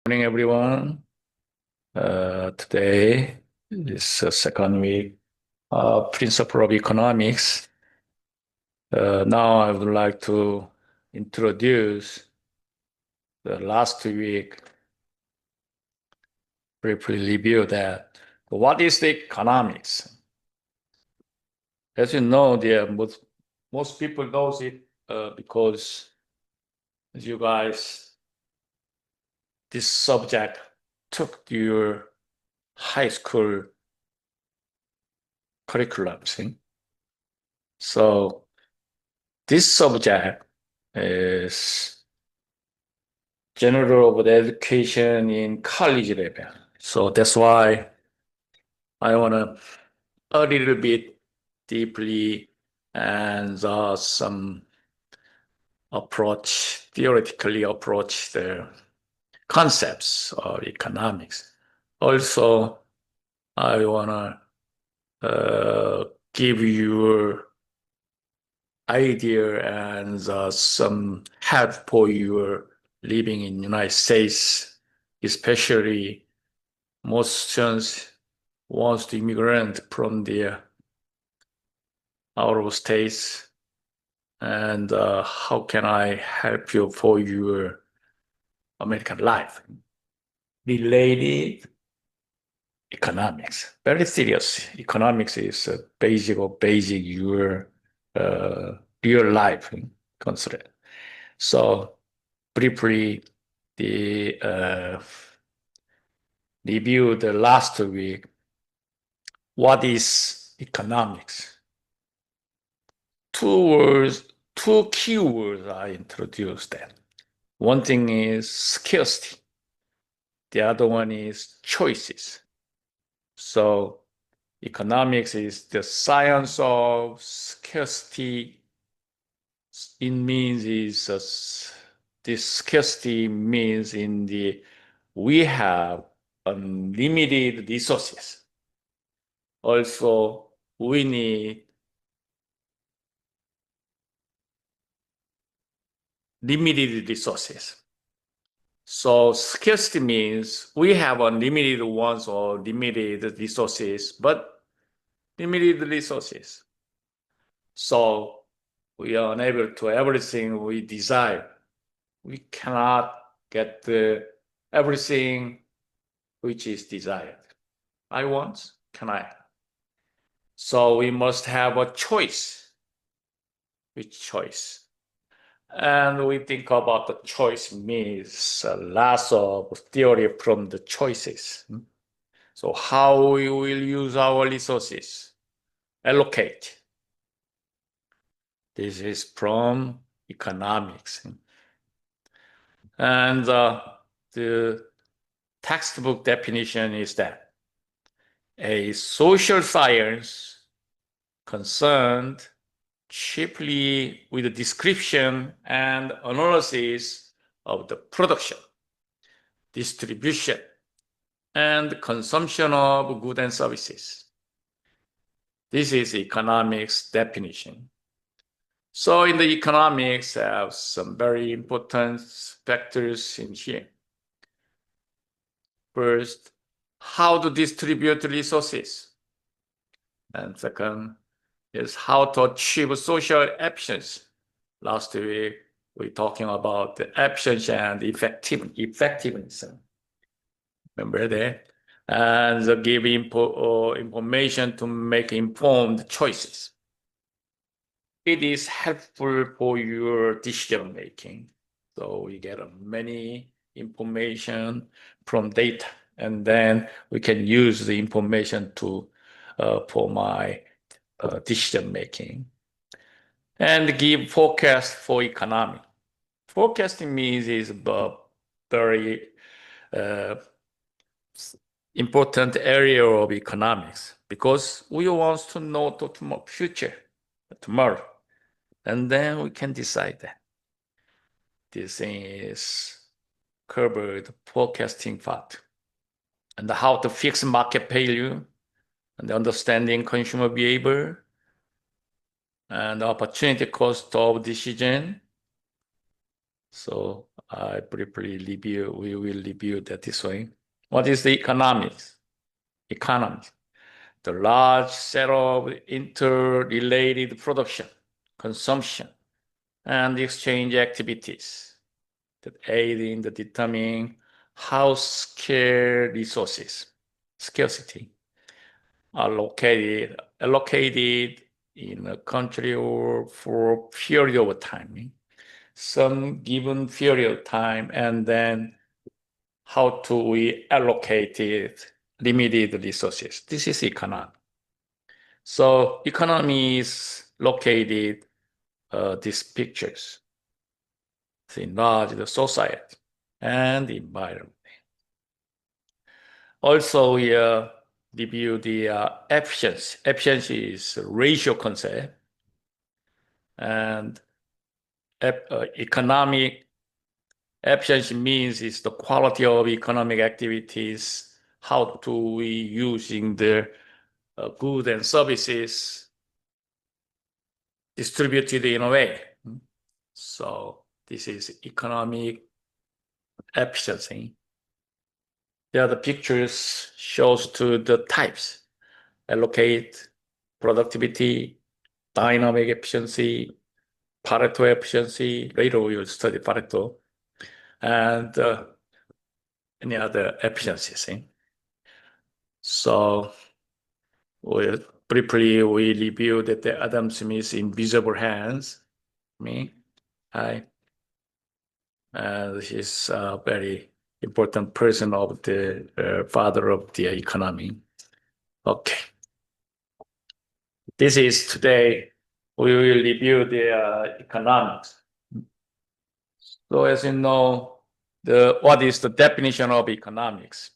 Morning, everyone. Today is the second week Principle of Economics. Now I would like to introduce the last week, briefly review that. What is the economics? As you know, most people knows it because you guys, this subject took your high school curriculum. See? So this subject is general of the education in college level. So that's why I want to a little bit deeply and some theoretically approach the concepts of economics. Also, I want to give you idea and some help for your living in United States, especially most students wants to immigrant from the out of states, and how can I help you for your American life? Related economics, very serious. Economics is basic your real life consider. So briefly, the review the last week. What is economics? Two keywords I introduced them. One thing is scarcity. The other one is choices. So economics is the science of scarcity. It means this scarcity means we have unlimited resources. Also, we need limited resources. So scarcity means we have unlimited ones or limited resources, but limited resources. So we are unable to everything we desire. We cannot get everything which is desired. I want, can I? So we must have a choice. Which choice? And we think about the choice means lots of theory from the choices. So how we will use our resources, allocate. This is from economics. And the textbook definition is that a social science concerned chiefly with the description and analysis of the production, distribution, and consumption of goods and services. This is economics definition. So in the economics, I have some very important factors in here. First, how to distribute resources. And second is how to achieve social actions. Last week, we talking about the actions and effectiveness. Remember that? And give information to make informed choices. It is helpful for your decision making. So we get many information from data, and then we can use the information for my decision making. And give forecast for economy. Forecasting means is very important area of economics because we want to know the future, tomorrow, and then we can decide that. This thing is covered forecasting part, and how to fix market value, and understanding consumer behavior, and opportunity cost of decision. So I briefly review. We will review that this way. What is the economics? Economy. The large set of interrelated production, consumption, and exchange activities that aid in the determining how scarce resources, scarcity, are allocated in a country or for a period of time, some given period of time, and then how do we allocate it, limited resources. This is economy. So economy is located these pictures. It's enlarged the society and the environment. Also, we review the efficiency. Efficiency is a ratio concept, and economic efficiency means it's the quality of economic activities. How do we using the goods and services distributed in a way? So this is economic efficiency. The other pictures shows to the types: allocate, productivity, dynamic efficiency, Pareto efficiency. Later we will study Pareto, and any other efficiencies. So briefly we review that the Adam Smith's Invisible Hands. He's a very important person of the father of the economy. Okay. This is today, we will review the economics. So as you know, what is the definition of economics?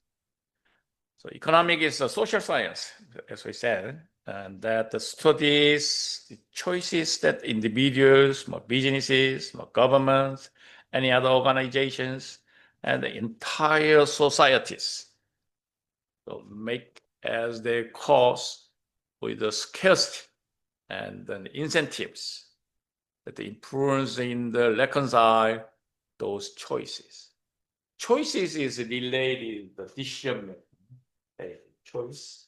So economics is a social science, as we said, and that studies the choices that individuals, businesses, governments, any other organizations, and the entire societies make as their cause with the scarcity and then incentives that influence in the reconcile those choices. Choices is related to the decision making. Choice.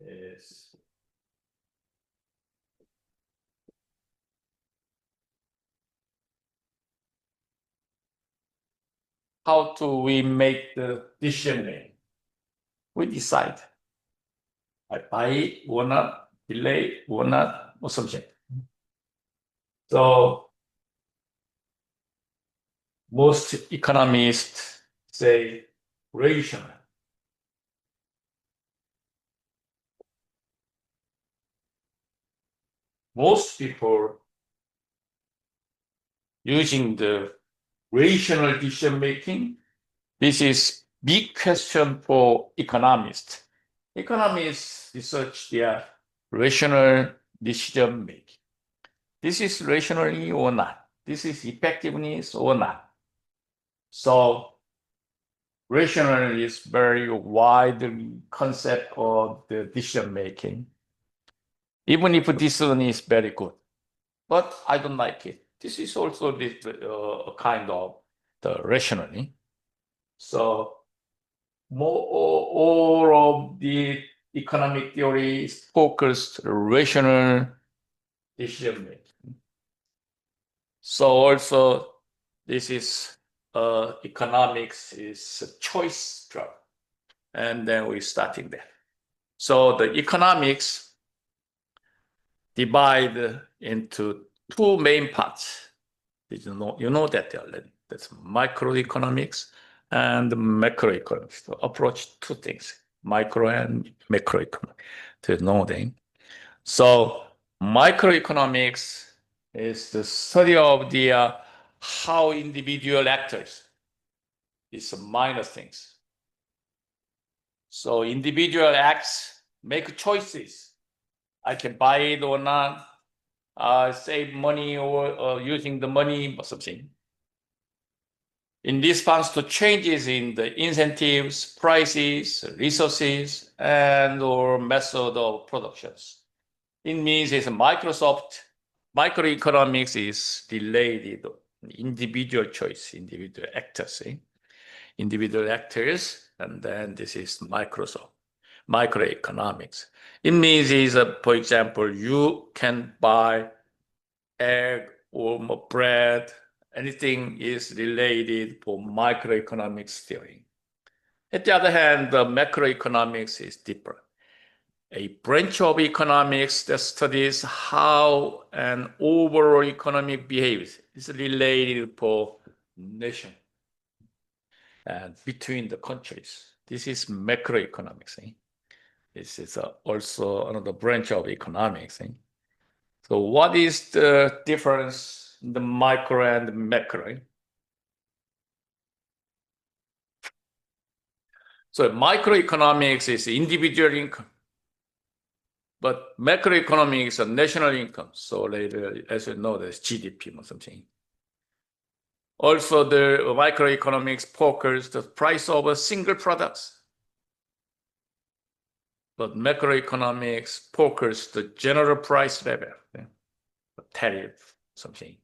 Yes. How do we make the decision making? We decide. I buy or not, delay or not, or something. So most economists say rational. Most people using the rational decision making. This is big question for economists. Economists research their rational decision making. This is rationally or not. This is effectiveness or not. So rational is very wide concept of the decision making. Even if this one is very good, but I don't like it. This is also a kind of the rationally. So all of the economic theory is focused rational decision making. So also this is economics is a choice drug, and then we're starting there. So the economics divide into two main parts. You know that already. That's microeconomics and macroeconomics. To approach two things, micro and macroeconomics. To know them. So microeconomics is the study of the how individual actors. It's minor things. So individual acts make choices. I can buy it or not, save money or using the money or something. In response to changes in the incentives, prices, resources, and or method of productions. It means it's microeconomics is related to individual choice, individual actors, individual actors, and then this is microeconomics. It means is, for example, you can buy egg or bread, anything is related for microeconomics theory. At the other hand, the macroeconomics is different. A branch of economics that studies how an overall economy behaves is related for nation and between the countries. This is macroeconomics. This is also another branch of economics. So what is the difference in the micro and the macro? So microeconomics is individual income, but macroeconomics is a national income. So later, as you know, there's GDP or something. Also, the microeconomics focuses the price of a single products, but macroeconomics focuses the general price level, tariff, something.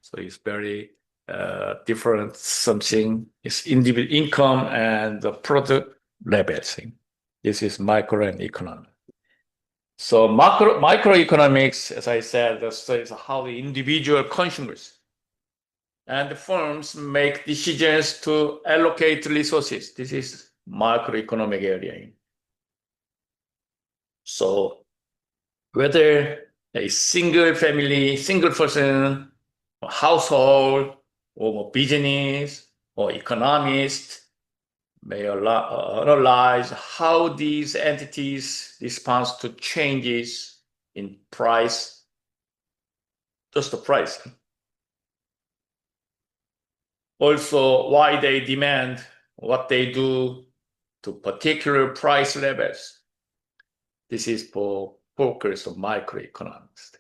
So it's very different something. It's individual income and the product level thing. This is micro and economic. So microeconomics, as I said, studies how the individual consumers and the firms make decisions to allocate resources. This is macroeconomic area. So whether a single family, single person, household, or business, or economist may analyze how these entities respond to changes in price, just the price. Also, why they demand what they do to particular price levels. This is for focus of microeconomics.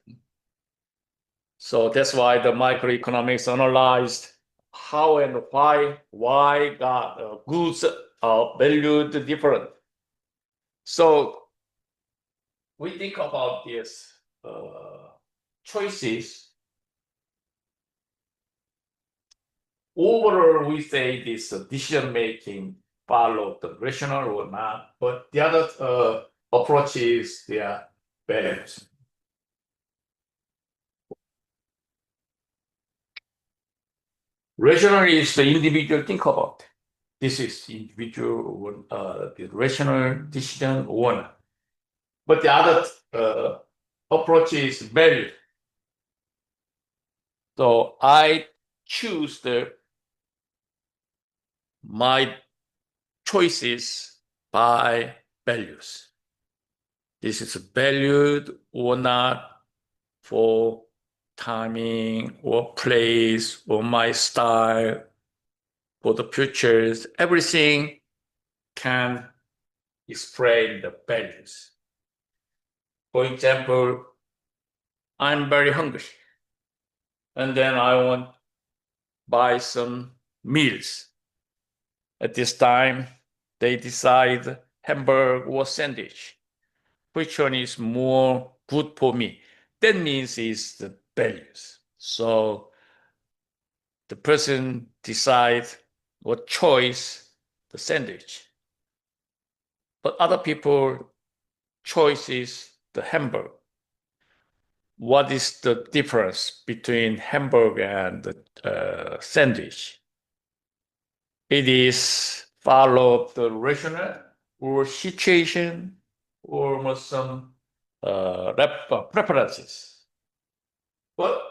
So that's why the microeconomics analyzed how and why goods are valued different. So we think about these choices. Overall, we say this decision making follow the rational or not, but the other approach is their values. Rational is the individual think about. This is individual, the rational decision one. But the other approach is value. So I choose my choices by values. This is valued or not for timing or place or my style for the futures. Everything can explain the values. For example, I'm very hungry, and then I want to buy some meals. At this time, they decide hamburger or sandwich. Which one is more good for me? That means it's the values. So the person decides what choice the sandwich. But other people choices the hamburger. What is the difference between hamburger and the sandwich? It is follow the rationale or situation or some preferences. But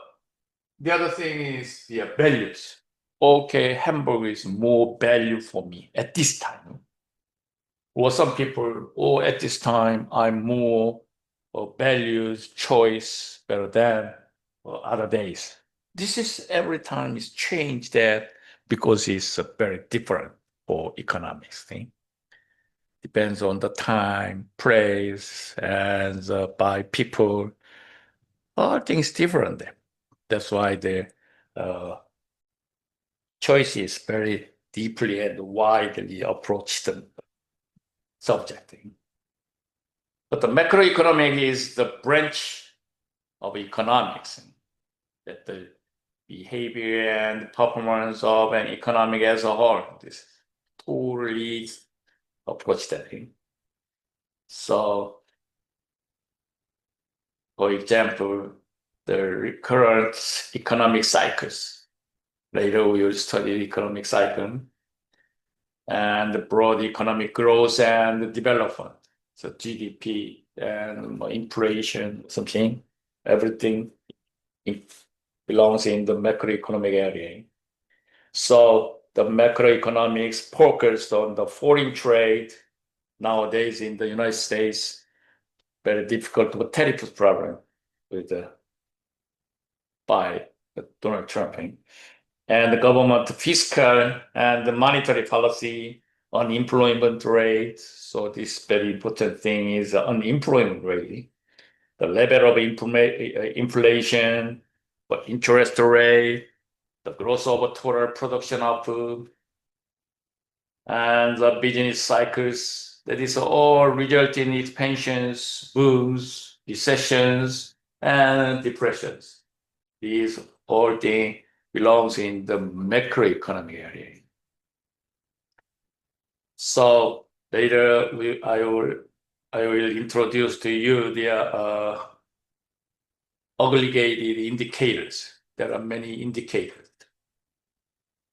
the other thing is the values. Okay, hamburger is more value for me at this time. Or some people, at this time, I'm more values, choice better than other days. This is every time is changed that because it's very different for economics thing. Depends on the time, place, and by people. All things different. That's why the choice is very deeply and widely approached subject. But the macroeconomic is the branch of economics that the behavior and performance of an economic as a whole. This totally approach that thing. So, for example, the recurrent economic cycles. Later we will study economic cycle and the broad economic growth and development. So GDP and inflation, something, everything belongs in the macroeconomic area. So the macroeconomics focused on the foreign trade. Nowadays in the United States, very difficult to tariff problem with by Donald Trump. And the government fiscal and the monetary policy, unemployment rate. So this very important thing is unemployment rate, the level of inflation, but interest rate, the growth of total production output, and the business cycles. That is all result in expansions, booms, recessions, and depressions. These all things belongs in the macroeconomic area. So later I will introduce to you the aggregated indicators. There are many indicators.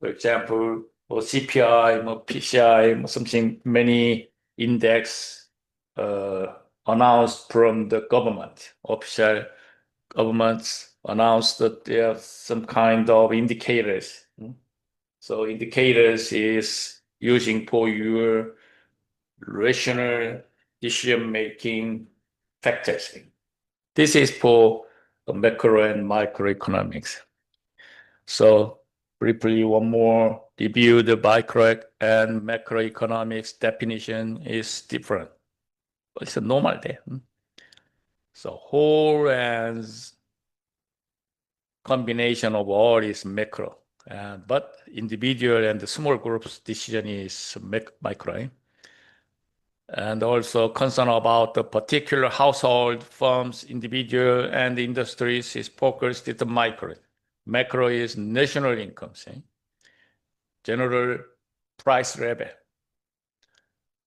For example, CPI, PCI, something, many index announced from the government. Official governments announced that there are some kind of indicators. So indicators is using for your rational decision-making factors. This is for macro and microeconomics. So briefly, one more review, the micro and macroeconomics definition is different. It's a normal day. So whole and combination of all is macro, but individual and small groups decision is micro. And also concern about the particular household, firms, individual, and industries is focused at the micro. Macro is national income, general price level,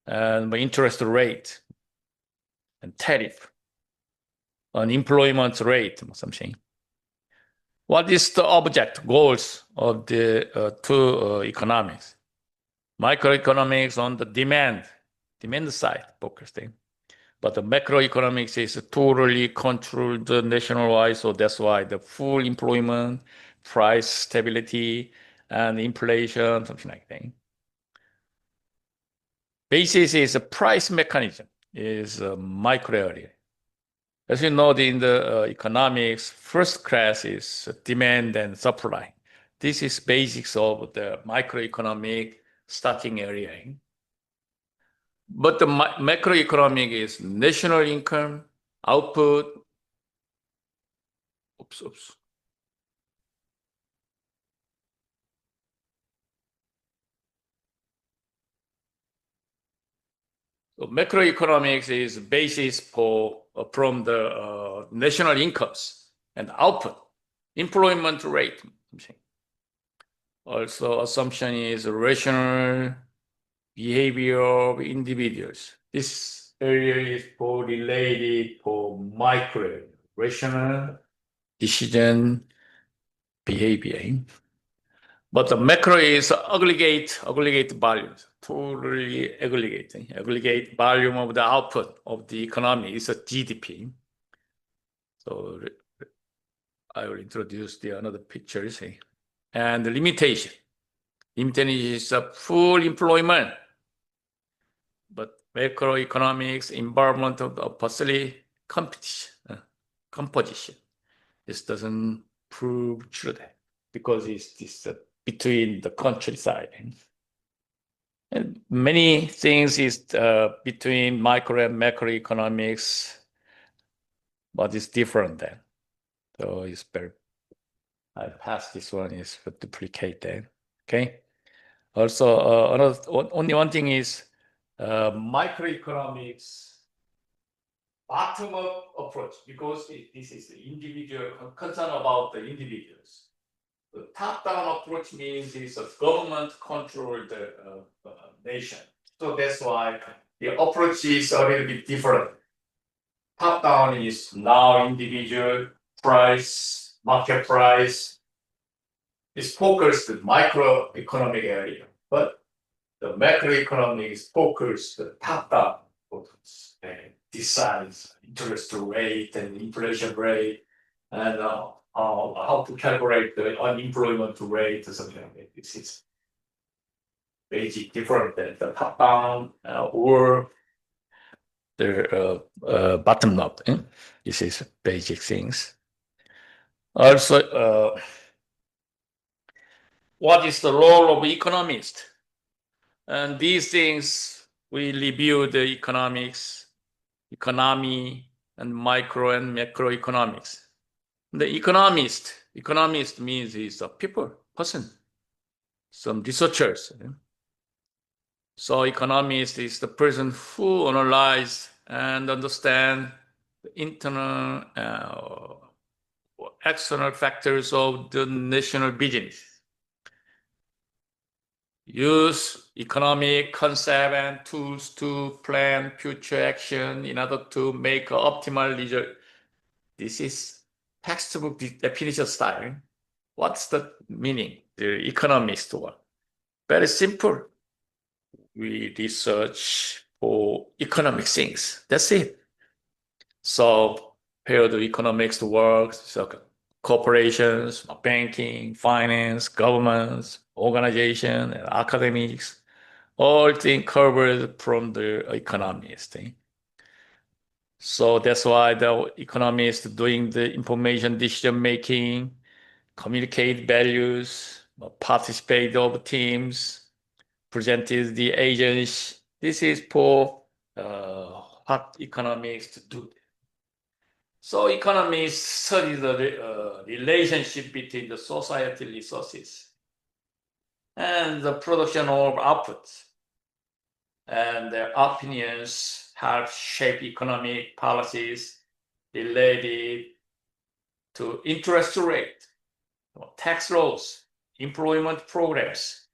and interest rate, and tariff, unemployment rate, something. What is the object, goals of the two economics? Microeconomics on the demand side, focusing. But the macroeconomics is totally controlled nationwide, so that's why the full employment, price stability, and inflation, something like that. Basis is a price mechanism, is a micro area. As you know, in the economics, first class is demand and supply. This is basics of the microeconomic starting area. But the macroeconomic is national income, output. Oops. So macroeconomics is basis for from the national incomes and output, employment rate. Also, assumption is rational behavior of individuals. This area is for related for micro, rational decision behavior. But the macro is aggregate values, totally aggregate volume of the output of the economy is a GDP. So I will introduce the another pictures. And the limitation. Limitation is a full employment. But macroeconomics, environment of partially composition. This doesn't prove true because it's this between the countryside. And many things is between micro and macroeconomics, but it's different then. So it's better. I pass this one is for duplicate then. Okay. Also, only one thing is microeconomics bottom-up approach because this is the individual concern about the individuals. The top-down approach means it's a government-controlled nation. So that's why the approach is a little bit different. Top-down is now individual price, market price. It's focused on microeconomic area, but the macroeconomic is focused on top-down focus and decides interest rate and inflation rate and how to calculate the unemployment rate or something like that. This is basically different than the top-down or the bottom-up. This is basic things. Also, what is the role of economist? And these things we review the economics, economy, and micro and macroeconomics. The economist means he's a person, some researchers. So economist is the person who analyze and understand the internal, external factors of the national business. Use economic concept and tools to plan future action in order to make an optimal result. This is textbook definition style. What's the meaning? The economist one. Very simple. We research for economic things. That's it. So how the economics works, so corporations, banking, finance, governments, organization, and academics, all things covered from the economist. So that's why the economist doing the information decision making, communicate values, participate of teams, presented the agents. This is for what economists do. So economists study the relationship between the societal resources and the production of outputs. And their opinions help shape economic policies related to interest rate, tax laws, employment programs,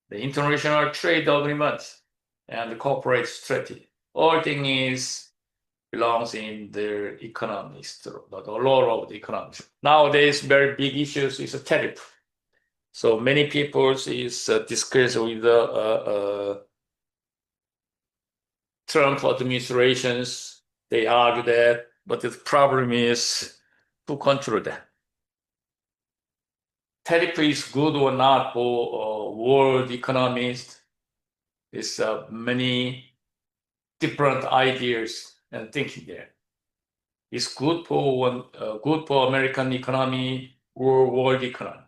the international trade agreements, and the corporate strategy. All things belongs in the economist, the law of the economics. Nowadays, very big issues is a tariff. So many people is discussed with the Trump administrations. They argue that, but the problem is to control that. Tariff is good or not for world economists. There's many different ideas and thinking there. It's good for American economy or world economy.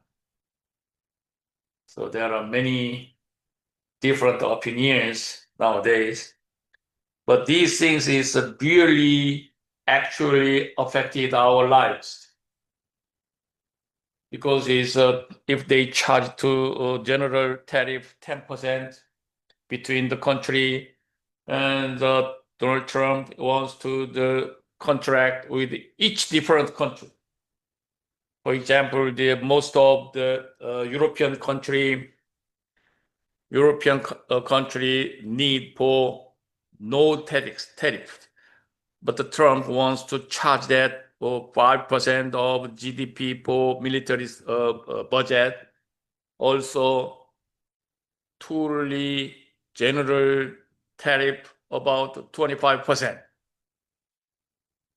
So there are many different opinions nowadays, but these things is really actually affected our lives because if they charge to general tariff 10% between the country and Donald Trump wants to the contract with each different country. For example, most of the European country need for no tariff, but the Trump wants to charge that for 5% of GDP for military budget. Also, totally general tariff about 25%.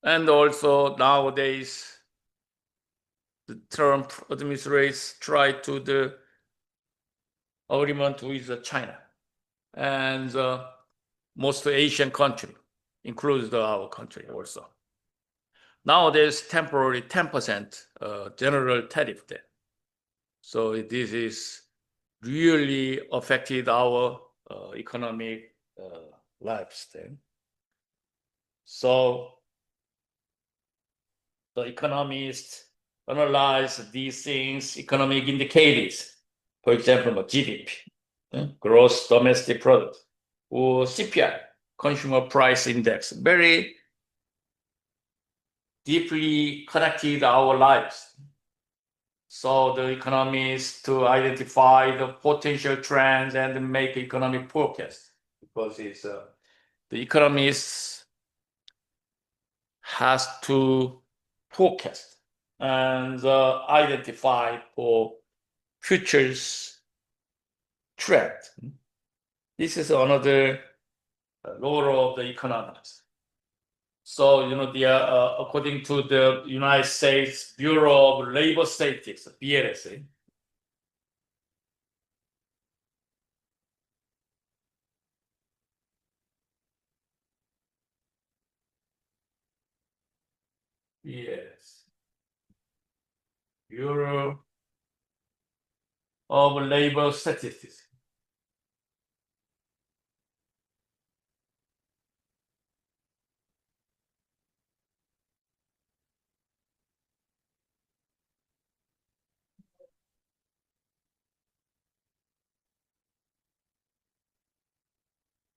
And also nowadays, the Trump administration tried to the agreement with China and most Asian country, includes our country also. Now there's temporary 10% general tariff there. So this is really affected our economic lives then. So the economists analyze these things, economic indicators, for example, GDP, gross domestic product, or CPI, consumer price index, very deeply connected our lives. So the economists to identify the potential trends and make economic forecast, because it's the economists has to forecast and identify for futures trend. This is another role of the economics. So, according to the United States Bureau of Labor Statistics, BLS, Bureau of Labor Statistics.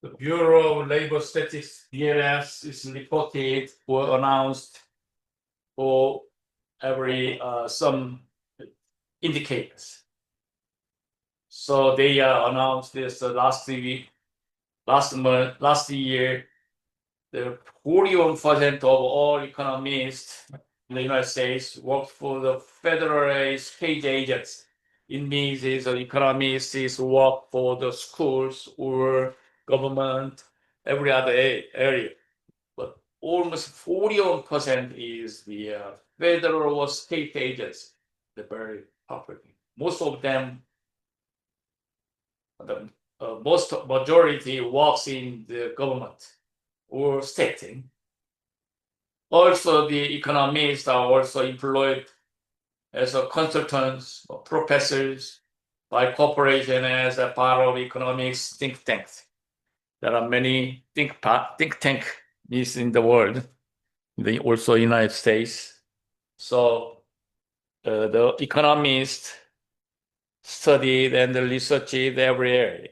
The Bureau of Labor Statistics, BLS, is reported or announced for every some indicators. So they announced this last year, the 41% of all economists in the United States work for the federal state agents. It means economists work for the schools or government, every other area. But almost 41% is the federal or state agents, the very popular. Most of them, the most majority works in the government or state. Also, the economists are also employed as consultants or professors by corporation as a part of economics think tanks. There are many think tanks in the world, also United States. So the economists studied and researched every area.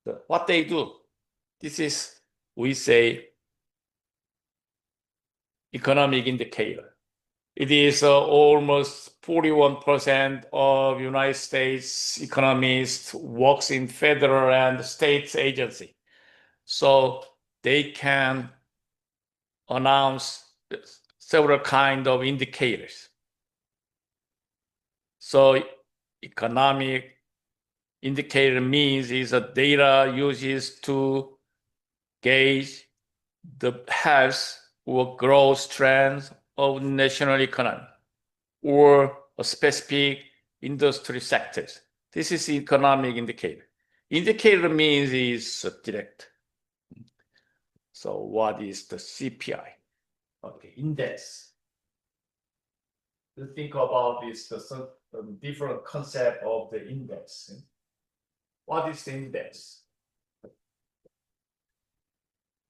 So what they do, this is, we say, economic indicator. It is almost 41% of United States economists works in federal and state agency. So they can announce several kind of indicators. So economic indicator means is a data uses to gauge the health or growth trends of national economy or a specific industry sectors. This is economic indicator. Indicator means is direct. So what is the CPI? Okay, index. To think about this, the different concept of the index. What is the index?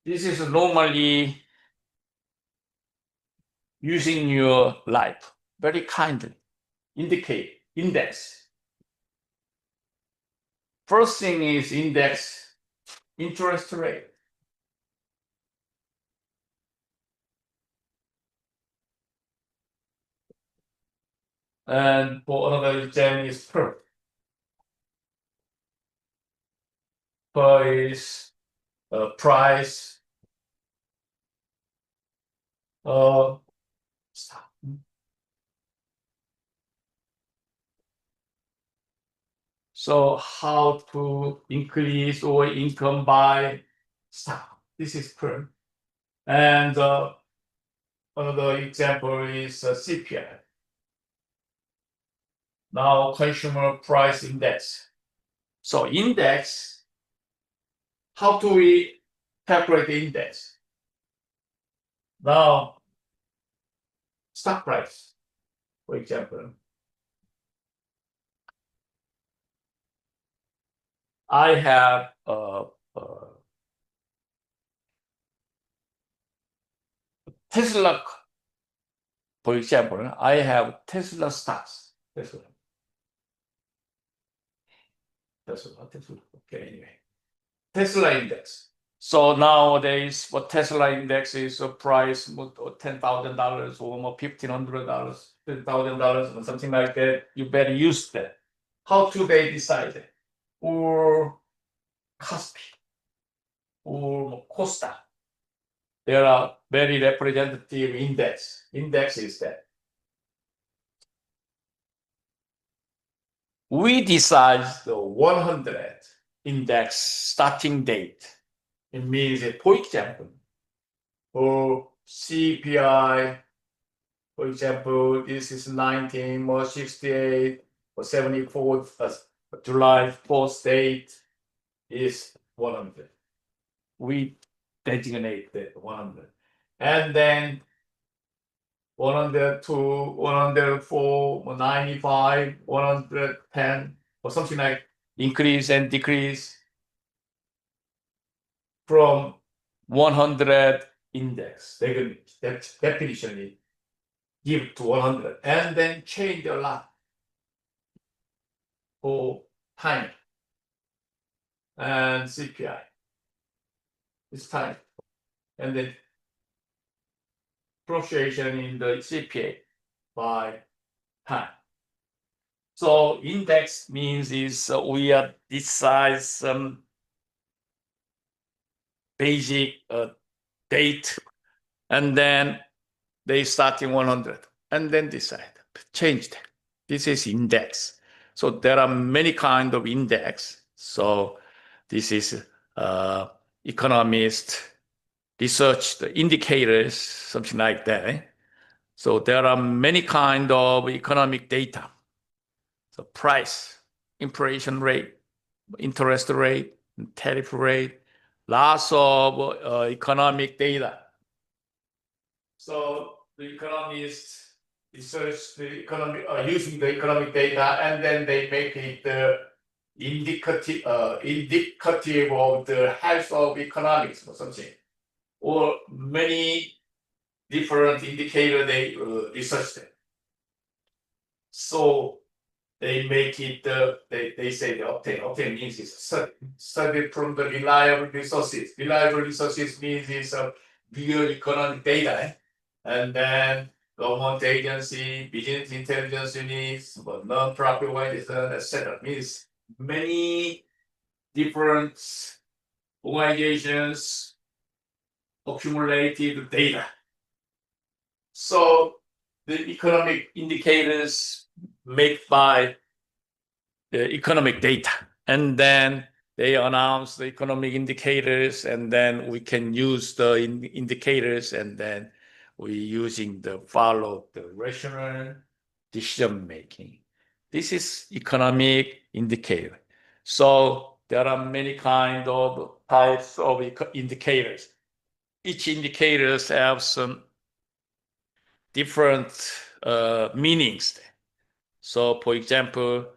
This is normally using your life very kindly. Indicate index. First thing is index interest rate. And for another exam is per. Per is price. So how to increase our income by stock. This is per. And another example is CPI. Now consumer price index. So index, how do we calculate the index? Now stock price, for example. I have Tesla, for example. I have Tesla stocks. Tesla. Okay, anyway. Tesla index. So nowadays, what Tesla index is a price $10,000 or more $1,500, $10,000 or something like that. You better use that. How do they decide it? Or Kospi or Costa? There are very representative index. Index is that. We decide the 100 index starting date. It means, for example, for CPI, for example, this is 1968 or 74, July 4th date is 100. We designate that 100. And then 102, 104, 95, 110, or something like increase and decrease from 100 index. That definition give to 100 and then change a lot for time and CPI. It's time. And then fluctuation in the CPI by time. So index means is we are decide some basic date, and then they start in 100 and then decide, change that. This is index. So there are many kind of index. So this is economist research the indicators, something like that. So there are many kind of economic data. So price, inflation rate, interest rate, tariff rate, lots of economic data. So the economists research the economic using the economic data, and then they make it indicative of the health of economics or something, or many different indicators they research them. So they make it, they say the obtain means is study from the reliable resources. Reliable resources means it's a real economic data. And then government agency, business intelligence units, non-profit organizations, etc. Means many different organizations accumulated data. So the economic indicators made by the economic data, and then they announce the economic indicators, and then we can use the indicators, and then we using the follow the rational decision making. This is economic indicator. So there are many kind of types of indicators. Each indicators have some different meanings. So for example,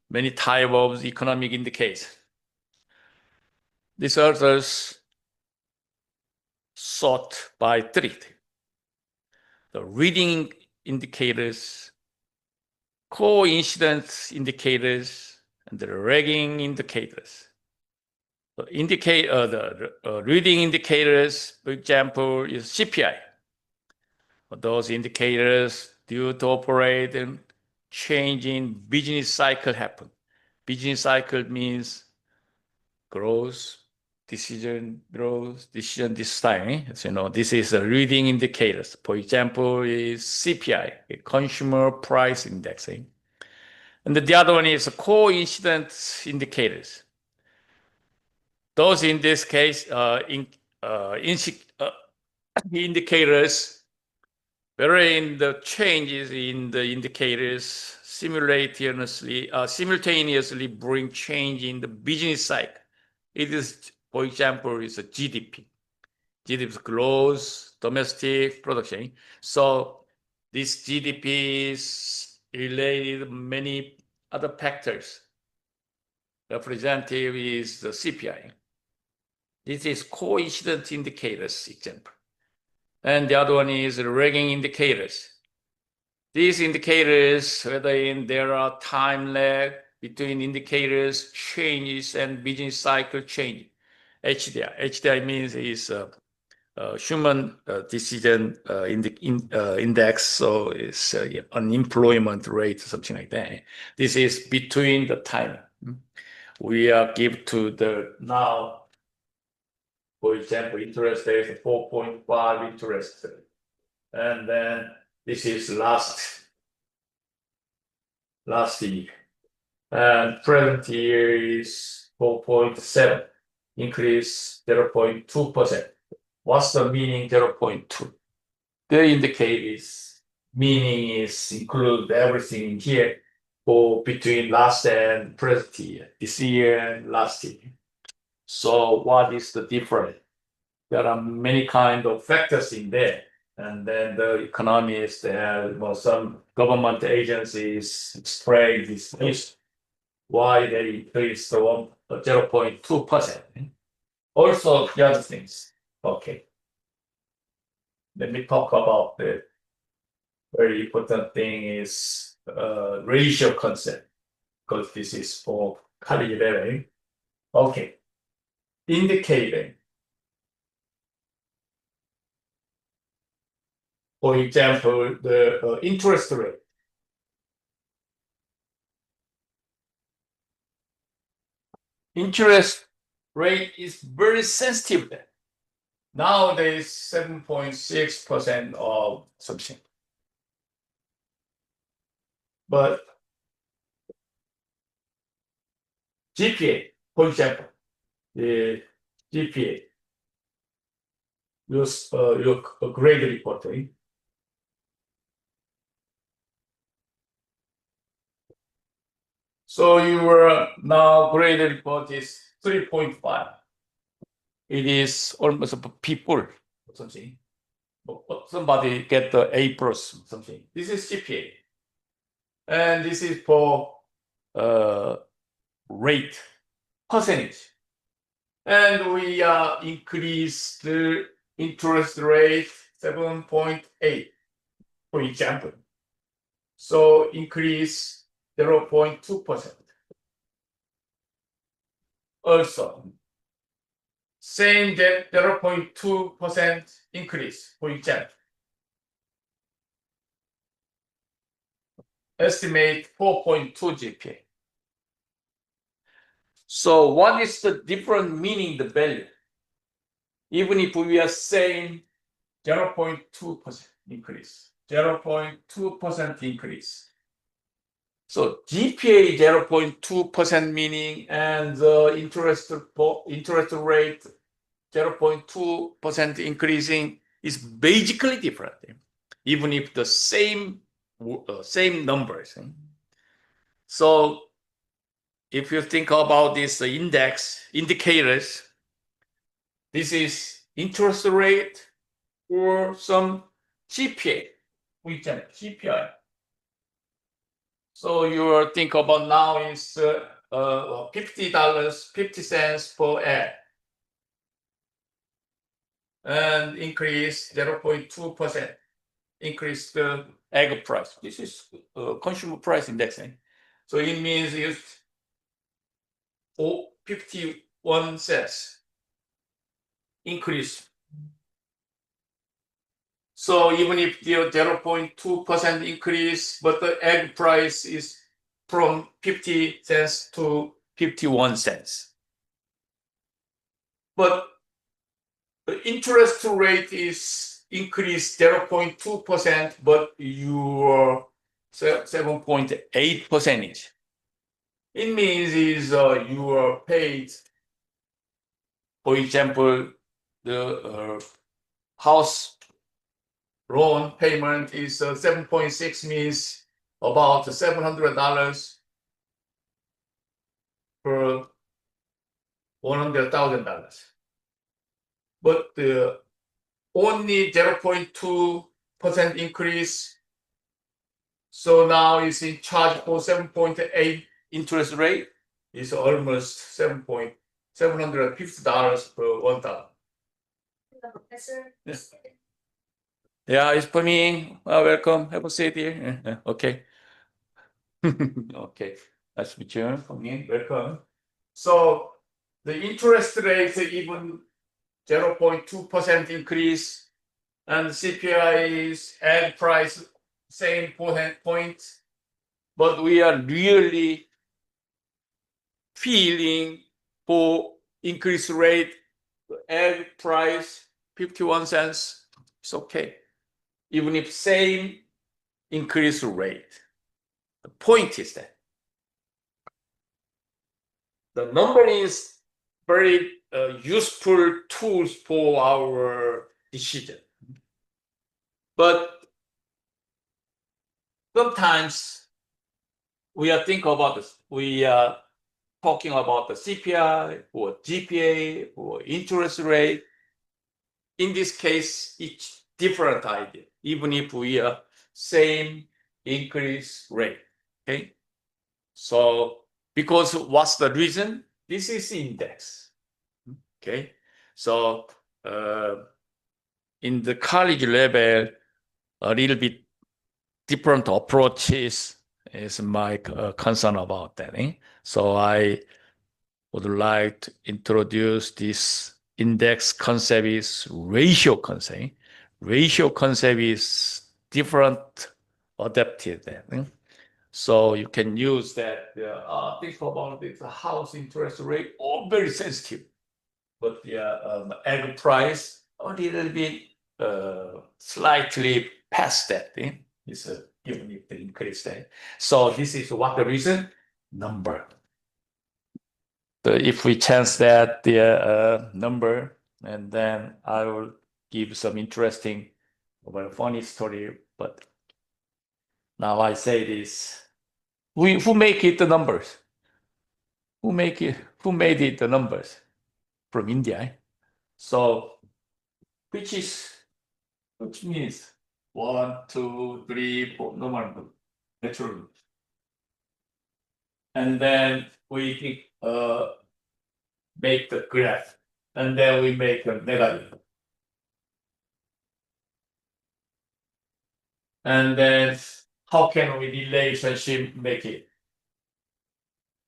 many types of economic indicators. These authors sort by three: the reading indicators, coincidence indicators, and the lagging indicators. The reading indicators, for example, is CPI. Those indicators due to operate and change in business cycle happen. Business cycle means growth, decision this time. So, this is a reading indicators. For example, is CPI, consumer price indexing. And the other one is coincidence indicators. Those in this case, indicators wherein the changes in the indicators simultaneously bring change in the business cycle. It is, for example, is a GDP. GDP is gross domestic production. So this GDP is related to many other factors. Representative is the CPI. This is coincident indicators example. And the other one is lagging indicators. These indicators, whether there are time lag between indicators changes and business cycle change. HDI. HDI means is human decision index, so it's unemployment rate, something like that. This is between the time. We are give to the now, for example, interest rate is 4.5 interest rate. And then this is last year. And present year is 4.7, increase 0.2%. What's the meaning 0.2? The indicate is meaning is include everything in here for between last and present year, this year and last year. So what is the difference? There are many kind of factors in there. And then the economists and some government agencies explain this why they increased 0.2%. Also, the other things. Okay. Let me talk about the very important thing is ratio concept, because this is for college level. Okay. Indicating, for example, the interest rate. Interest rate is very sensitive there. Nowadays, 7.6% of something. But GPA, for example, the GPA, your grade reporting. So your now grade report is 3.5. It is almost a people or something. Somebody get the A plus something. This is GPA. And this is for rate, percentage. And we increase the interest rate 7.8, for example. So increase 0.2%. Also, same that 0.2% increase, for example. Estimate 4.2 GPA. So what is the different meaning, the value? Even if we are saying 0.2% increase, 0.2% increase. So GPA 0.2% meaning and the interest rate 0.2% increasing is basically different, even if the same numbers. So if you think about this indicators, this is interest rate or some GPA, we can GPI. So you think about now is $50.50 per ad, and increase 0.2%, increase the egg price. This is consumer price index. So it means it's 51 cents increase. So even if the 0.2% increase, but the egg price is from 50 cents to 51 cents. But the interest rate is increased 0.2%, but your 7.8%. It means is you are paid, for example, the house loan payment is 7.6 means about $700 per $100,000. But the only 0.2% increase. So now it's in charge for 7.8 interest rate is almost $750 per 1,000. Professor. Yes. Yeah, it's for me. Welcome. Have a seat here. Okay. Okay. Nice to meet you. For me, welcome. So the interest rate even 0.2% increase, and CPI is and price same point, but we are really feeling for increased rate, egg price 51 cents, it's okay. Even if same increase rate. The point is that the number is very useful tools for our decision. But sometimes we are thinking about this. We are talking about the CPI or GPA or interest rate. In this case, it's different idea, even if we are same increase rate. Okay. So because what's the reason? This is index. Okay. So in the college level, a little bit different approaches is my concern about that. So I would like to introduce this index concept is ratio concept. Ratio concept is different adapted then. So you can use that. Think about it, the house interest rate, all very sensitive. But the egg price, a little bit slightly past that. It's even if they increase that. So this is what the reason? Number. If we chance that the number, and then I will give some interesting, well, funny story. But now I say this: who make it the numbers? Who make it? Who made it the numbers? From India. So which means 1, 2, 3, 4 normal natural. And then we make the graph, and then we make a negative. And then how can we relationship make it?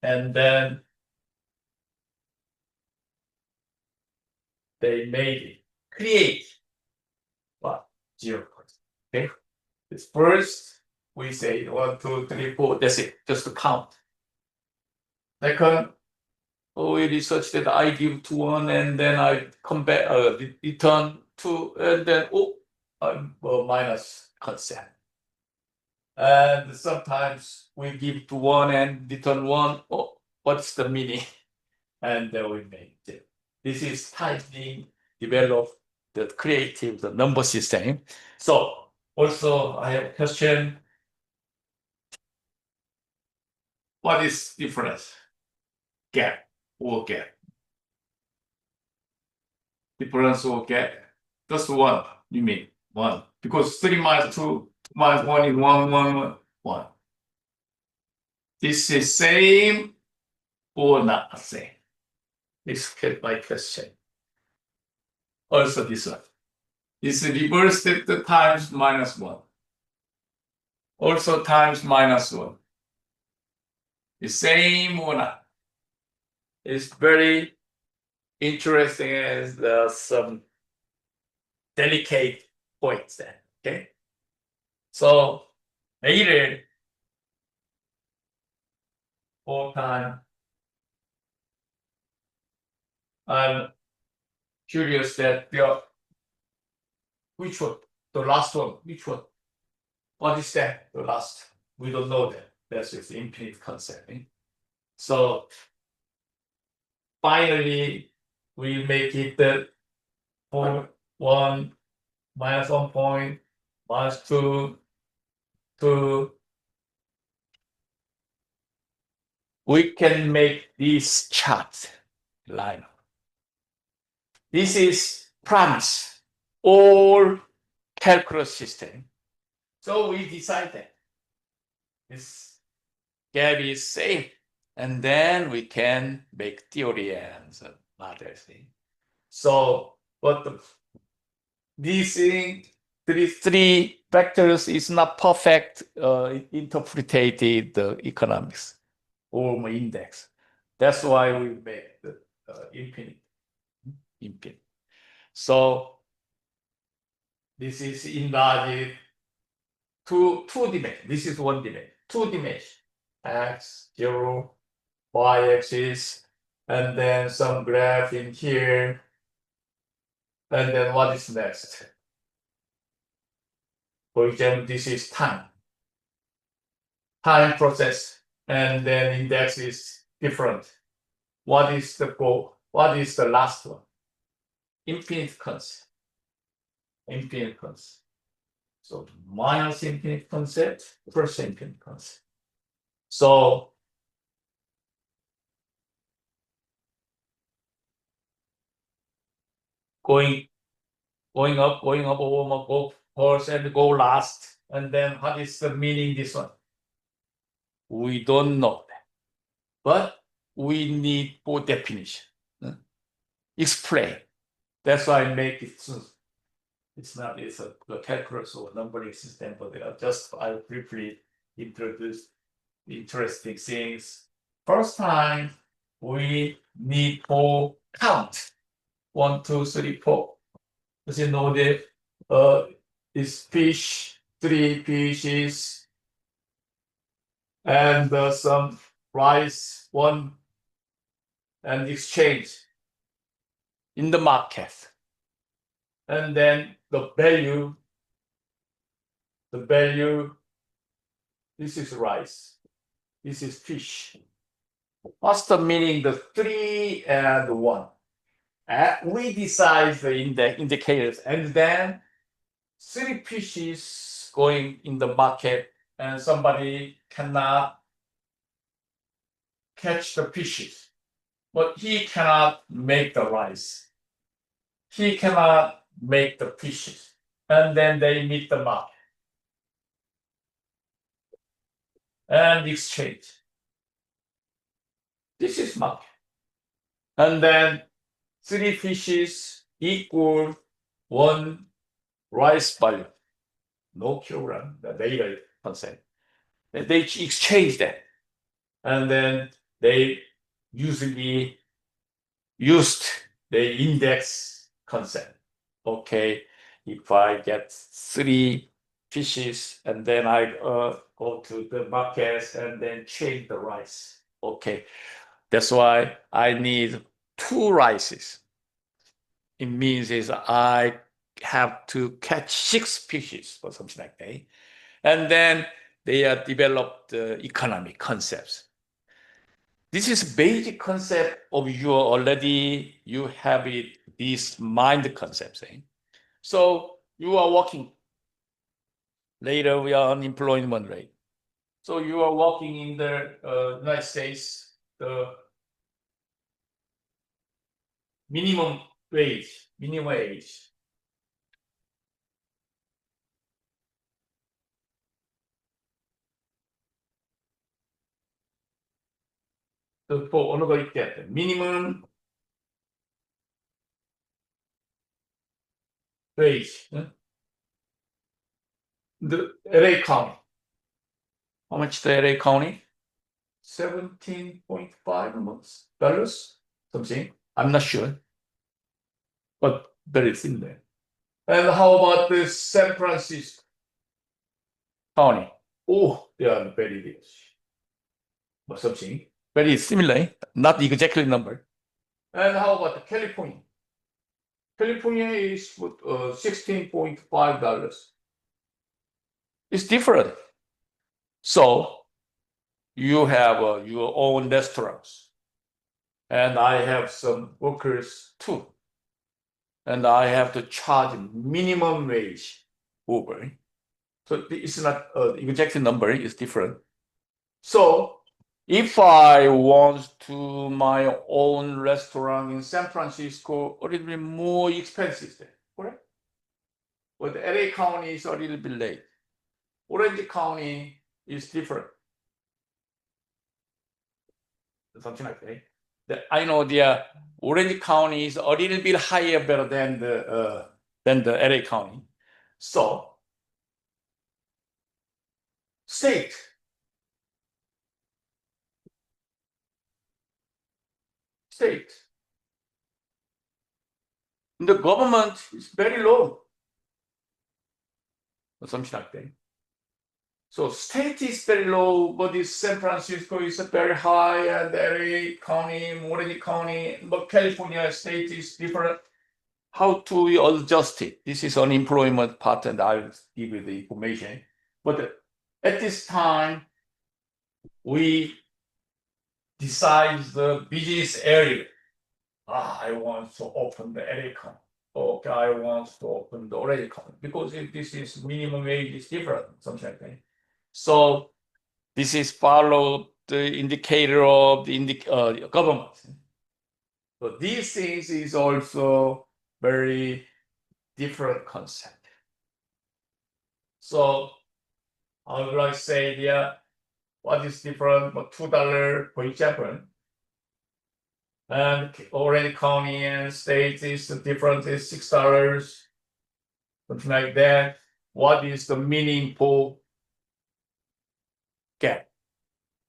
And then they made it, create what? 0. Okay. This first we say 1, 2, 3, 4. That's it, just to count. Second, we research that I give to 1, and then I come back, return 2, and then minus concept. And sometimes we give to 1 and return 1. Oh, what's the meaning? And then we make it. This is tightly developed the creative, the number system. So also I have a question. What is difference? Gap or gap? Difference or gap? Just 1, you mean 1. Because 3 minus 2 minus 1 is 1, 1, 1, 1. This is same or not the same? This is my question. Also this one. This is reversed the times minus 1. Also times minus 1. The same or not? It's very interesting as some delicate points there. Okay. So later, 4 times. I'm curious that which one? The last one. Which one? What is that? The last. We don't know that. That's just the infinite concept. So finally, we make it that 1 minus 1 point minus 2, 2. We can make this chart line. This is promise all calculus system. So we decided this gap is safe, and then we can make theory and some other thing. So, but these three factors is not perfect interpreted the economics or index. That's why we make infinite. Infinite. So this is enlarged to two dimension. This is one dimension, two dimension. X, 0, y-axis, and then some graph in here. And then what is next? For example, this is time process, and then index is different. What is the goal? What is the last one? Infinite concept. Infinite concept. So minus infinite concept, plus infinite concept. So going up, go first and go last. And then what is the meaning this one? We don't know that. But we need for definition. Explain. That's why I make it. It's not a calculus or numbering system, but I briefly introduce interesting things. First time we need to count 1, 2, 3, 4. As you know, this fish, 3 fishes, and some rice, 1, and exchange in the market. And then the value, this is rice, this is fish. What's the meaning? The 3 and 1. We decide the indicators, and then 3 fishes going in the market, and somebody cannot catch the fishes, but he cannot make the rice. He cannot make the fishes, and then they meet the market and exchange. This is market. And then 3 fishes equal 1 rice value. No kilogram, the later concept. They exchange that. And then they usually used the index concept. Okay, if I get 3 fishes and then I go to the market and then change the rice. Okay, that's why I need 2 rices. It means is I have to catch 6 fishes or something like that. And then they are developed economic concepts. This is basic concept of you have it, these mind concepts. So you are working. Later we are unemployment rate. So you are working in the United States, the minimum wage. 또 어느 거 있게 minimum wage. The LA County. How much the LA County? $17.5 something. I'm not sure, but there is in there. And how about the San Francisco County? Oh, they are very rich. But something very similar, not exactly number. And how about California? California is $16.5. It's different. So you have your own restaurants, and I have some workers too, and I have to charge minimum wage over. So it's not exact number; it's different. So if I want to my own restaurant in San Francisco, a little bit more expensive there, correct? But LA County is a little bit late. Orange County is different. Something like that. I know the Orange County is a little bit higher better than the LA County. So state. The government is very low. Or something like that. So state is very low, but this San Francisco is very high, and LA County, Orange County, but California state is different. How to we adjust it? This is unemployment part, and I'll give you the information. But at this time, we decide the business area. I want to open the LA County. Okay, I want to open the Orange County because if this is minimum wage is different, something like that. So this is follow the indicator of the government. So these things is also very different concept. So how would I say there? What is different? $2, for example. And Orange County and state is the difference is $6, something like that. What is the meaningful gap?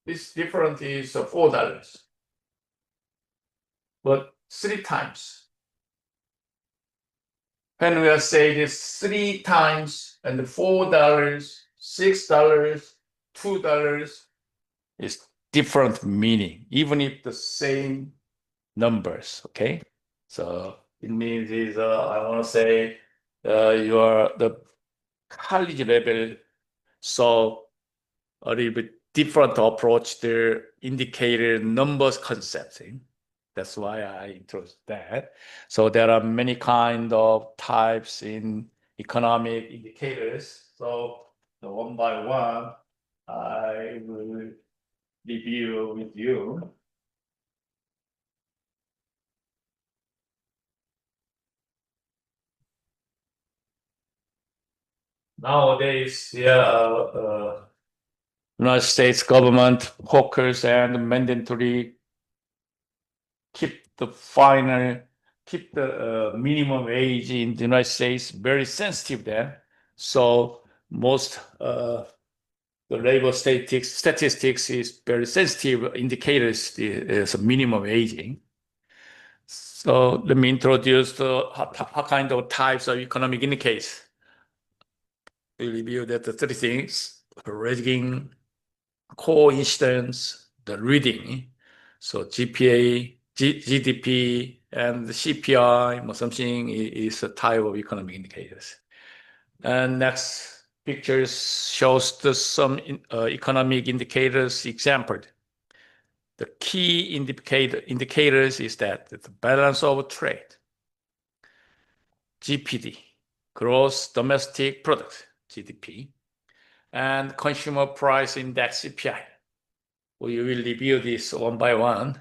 This difference is $4, but 3 times. When we are saying this 3 times and $4, $6, $2 is different meaning, even if the same numbers. Okay, so it means is I want to say you are the college level, so a little bit different approach to indicator numbers concept. That's why I introduced that. So there are many kind of types in economic indicators. So the one by one, I will review with you. Nowadays, United States government focus and mandatory keep the minimum wage in the United States very sensitive there. So most the labor statistics is very sensitive indicators is minimum waging. So let me introduce the what kind of types of economic indicators. We review that the 3 things: rating, coincidence, the reading. So GPA, GDP, and CPI, something is a type of economic indicators. And next picture shows some economic indicators example. The key indicators is that the balance of trade, GPD, gross domestic product, GDP, and consumer price index, CPI. We will review this one by one.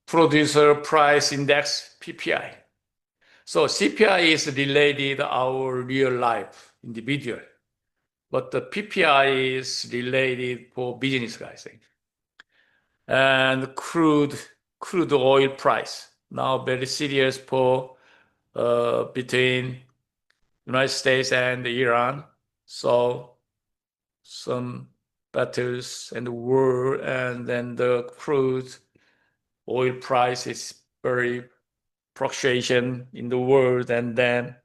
Producer price index, PPI. So CPI is related to our real life individual, but the PPI is related for business guys. And crude oil price now very serious for between United States and Iran. So some battles and the war, and then the crude oil price is very fluctuation in the world, and then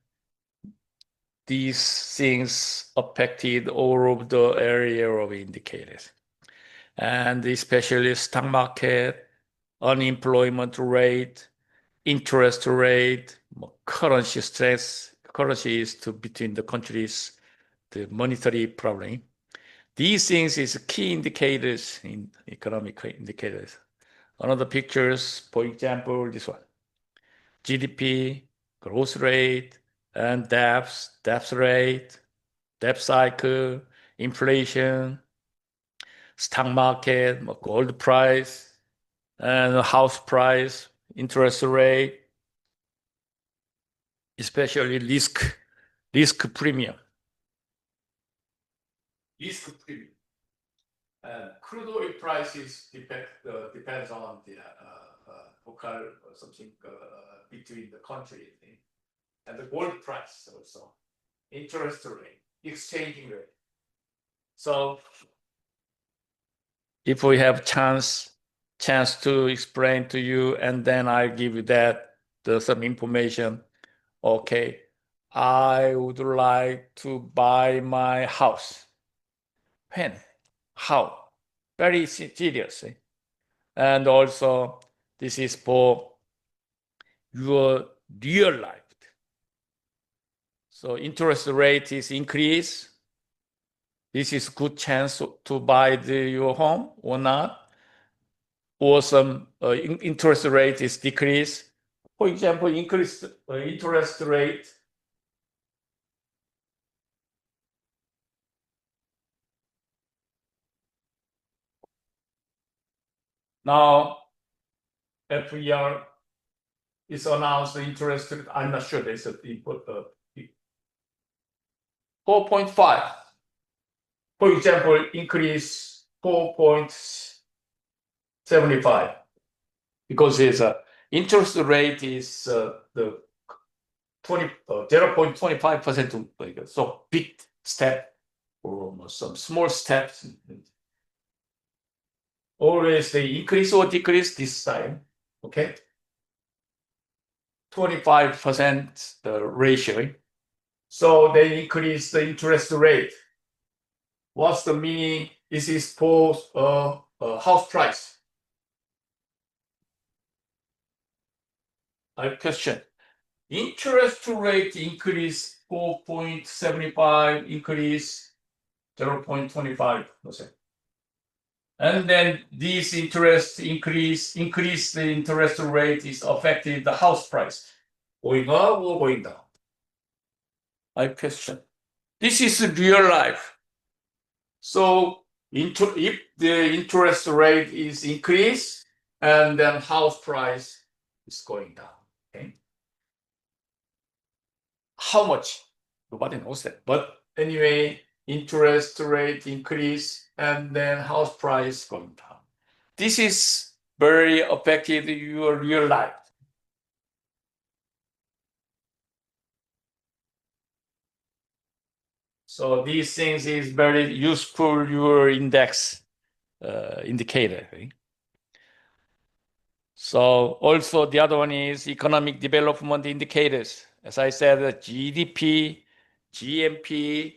these things affected all of the area of indicators, and especially stock market, unemployment rate, interest rate, currency stress. Currency is between the countries, the monetary problem. These things is key indicators in economic indicators. Another pictures, for example, this one. GDP, growth rate, and debt rate, debt cycle, inflation, stock market, gold price, and house price, interest rate, especially risk premium. Risk premium. Crude oil prices depends on the local something between the country, and the gold price also, interest rate, exchange rate. So if we have chance to explain to you, and then I give you that some information okay, I would like to buy my house. When? How? Very serious. And also, this is for your real life. So interest rate is increased. This is good chance to buy your home or not. Or some interest rate is decreased. For example, increased interest rate. Now, FER is announced interest. I'm not sure there's a 4.5. For example, increase 4.75 because its interest rate is the 0.25%. So big step or some small steps. Always they increase or decrease this time. Okay. 25% the ratio. So they increase the interest rate. What's the meaning? This is for house price. I question. Interest rate increase 4.75, increase 0.25%. And then this interest increase the interest rate is affecting the house price. Going up or going down? I question. This is real life. So if the interest rate is increased and then house price is going down. Okay. How much? Nobody knows that. But anyway, interest rate increase and then house price going down. This is very affected your real life. So these things is very useful your index indicator. Okay? So also the other one is economic development indicators. As I said, GDP, GNP,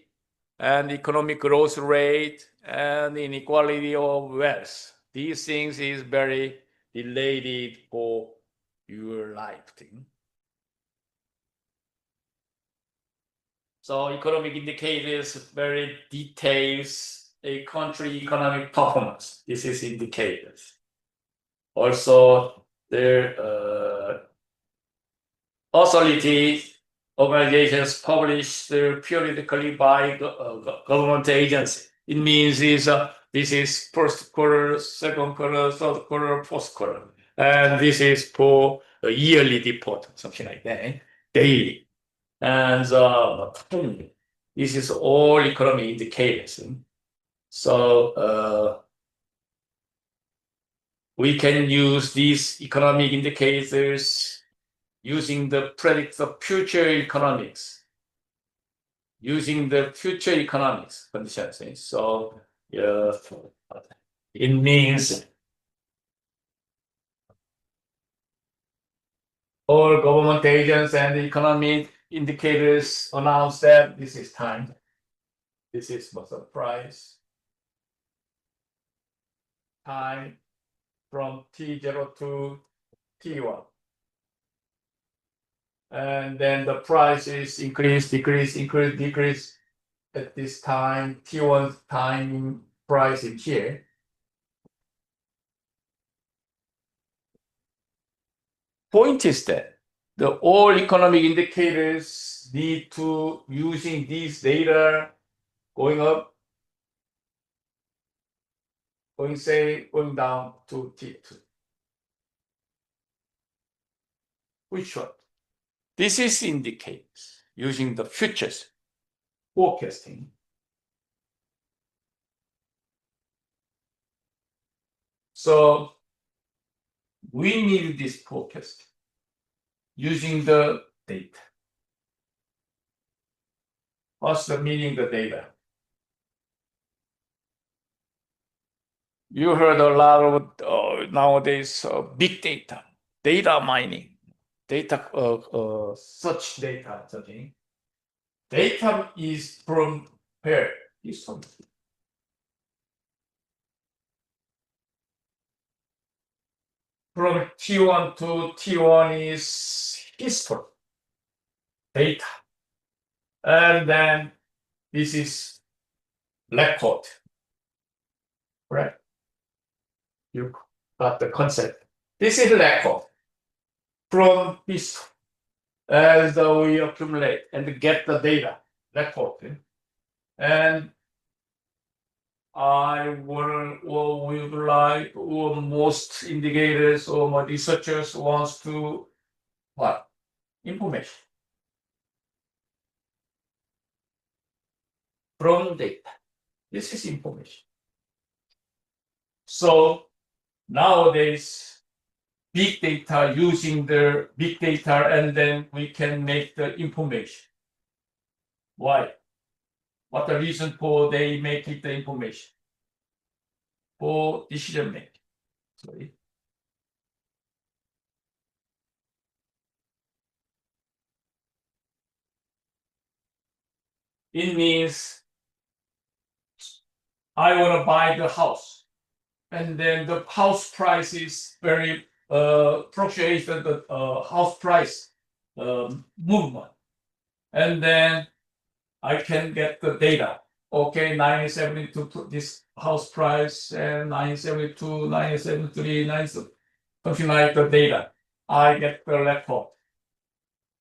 and economic growth rate and inequality of wealth. These things is very related for your life thing. So economic indicators very details a country economic performance. This is indicators. Also, their authorities, organizations publish periodically by government agency. It means this is first quarter, second quarter, third quarter, fourth quarter. And this is for a yearly report, something like that, daily. And this is all economic indicators. So we can use these economic indicators using the predict the future economics, using the future economics conditions. So it means all government agents and economic indicators announce that this is time. This is what's the price. Time from T0 to T1. And then the price is increase, decrease, increase, decrease at this time. T1 time price is here. Point is that the all economic indicators need to using these data going up, going down to T2. Which one? This is indicators using the futures forecasting. So we need this forecast using the data. What's the meaning of the data? You heard a lot of nowadays big data, data mining, data, search data, searching. Data is from where? History. From T1 to T1 is history, data. And then this is record. Right? You got the concept. This is record from history. As we accumulate and get the data, record. And we would like, or most indicators or researchers wants to what? Information from data. This is information. So nowadays, big data, using the big data, and then we can make the information. Why? What the reason for they make it the information? For decision making. Sorry. It means I want to buy the house, and then the house price is very fluctuated, the house price movement, and then I can get the data. Okay, 1972 this house price, and 1972, 1973, something like the data. I get the record,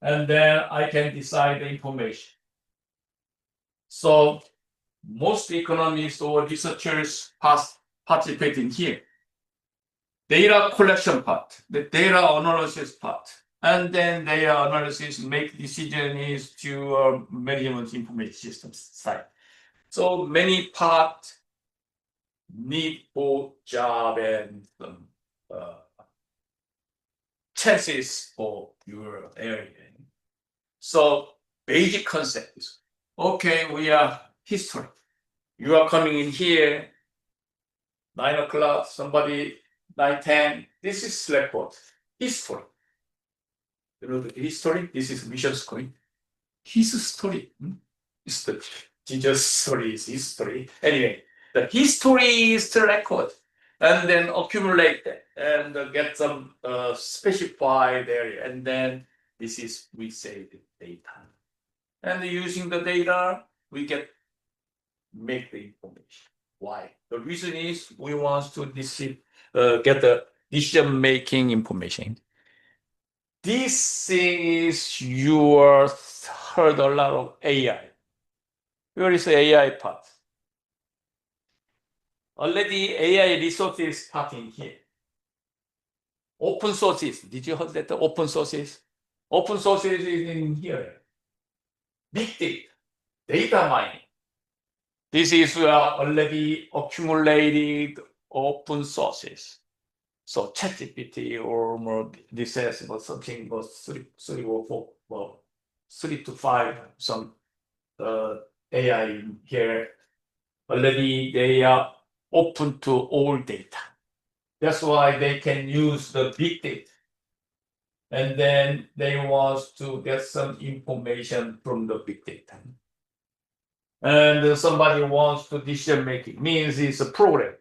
and then I can decide the information. So most economists or researchers participate in here. Data collection part, the data analysis part, and then data analysis make decision is to management information systems side. So many part need for job and chances for your area. So basic concept is, okay, we are history. You are coming in here, 9 o'clock, somebody 9:10. This is record, history. You know the history? This is mission screen. His story. It's the Jesus story is history. Anyway, the history is the record. And then accumulate that and get some specified area. And then this is, we say, the data. And using the data, we make the information. Why? The reason is we want to get the decision-making information. This thing is you heard a lot of AI. Where is the AI part? Already AI resources part in here. Open sources. Did you heard that the open sources? Open sources is in here. Big data, data mining. This is already accumulated open sources. So ChatGPT or more, this says something about 3 or 4, 3 to 5, some AI here. Already they are open to all data. That's why they can use the big data. And then they want to get some information from the big data. And somebody wants to decision making, means it's a program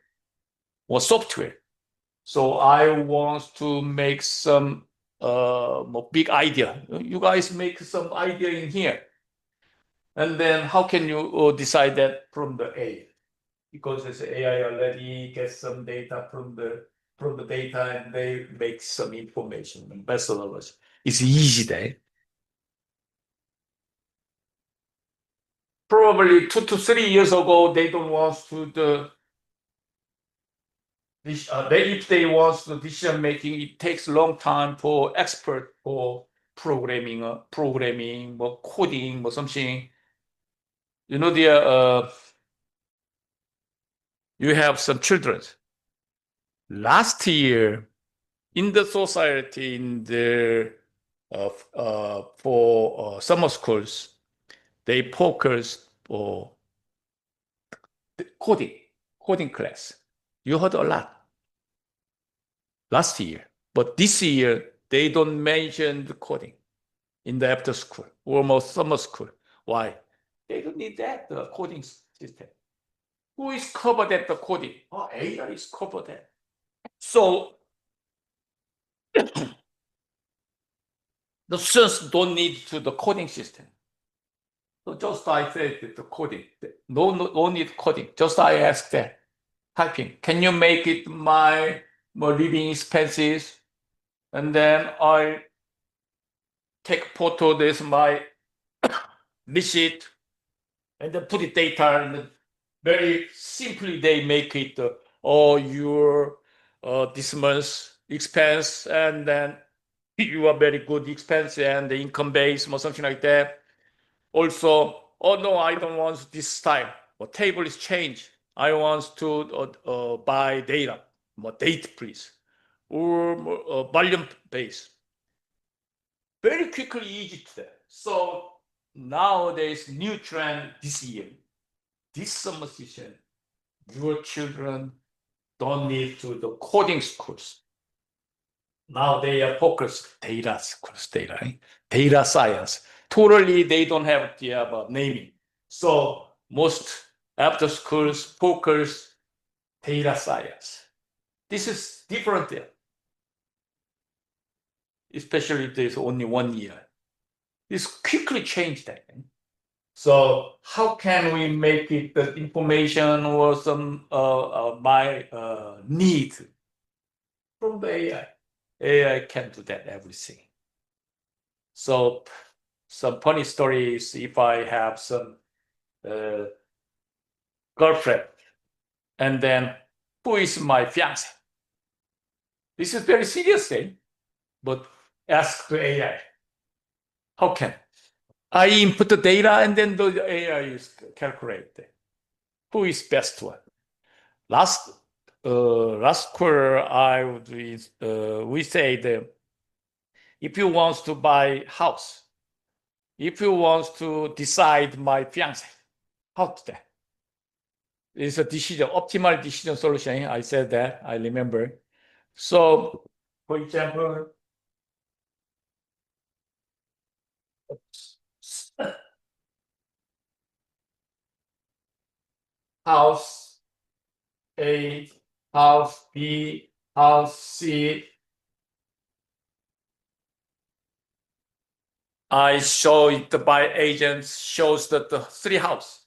or software. So I want to make some big idea. You guys make some idea in here. And then how can you decide that from the AI? Because this AI already gets some data from the data, and they make some information and methodology. It's easy there. Probably 2 to 3 years ago, they don't want to if they want to decision making, it takes a long time for expert for programming, coding, something. You know, you have some children. Last year, in the society, in the for summer schools, they focus for the coding class. You heard a lot last year, but this year they don't mention the coding in the after school or more summer school. Why? They don't need that, the coding system. Who is covered at the coding? Oh, AI is covered at. So the students don't need to the coding system. So just I said that the coding, no need coding. Just I asked that typing. Can you make it my living expenses? And then I take photo. This my receipt, and then put the data. And very simply, they make it your this month's expense, and then you are very good expense and the income base or something like that. Also, oh no, I don't want this style. Or table is changed. I want to buy data. More date, please. Or volume base. Very quickly, easy to that. So nowadays, new trend this year, this summer season, your children don't need to the coding schools. Now they are focused data schools, data science. Totally, they don't have the naming. So most after schools focus data science. This is different there. Especially there's only 1 year. This quickly changed that. So how can we make it the information or some my need from the AI? AI can do that everything. So some funny stories. If I have some girlfriend, and then who is my fiance? This is very serious thing, but ask the AI. How can I input the data and then the AI is calculated? Who is best one? Last quarter, we say that if you want to buy house, if you want to decide my fiance, how to that? It's a decision, optimal decision solution. I said that, I remember. So, for example, house A, house B, house C. I show it by agents, shows that the 3 house.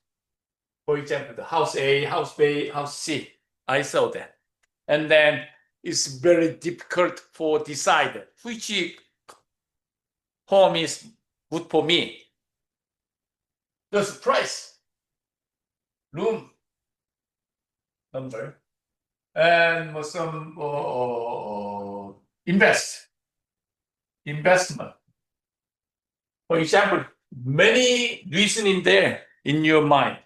For example, the house A, house B, house C. I saw that. And then it's very difficult for decide which home is good for me. There's price, room number, and some investment. For example, many reasoning there in your mind.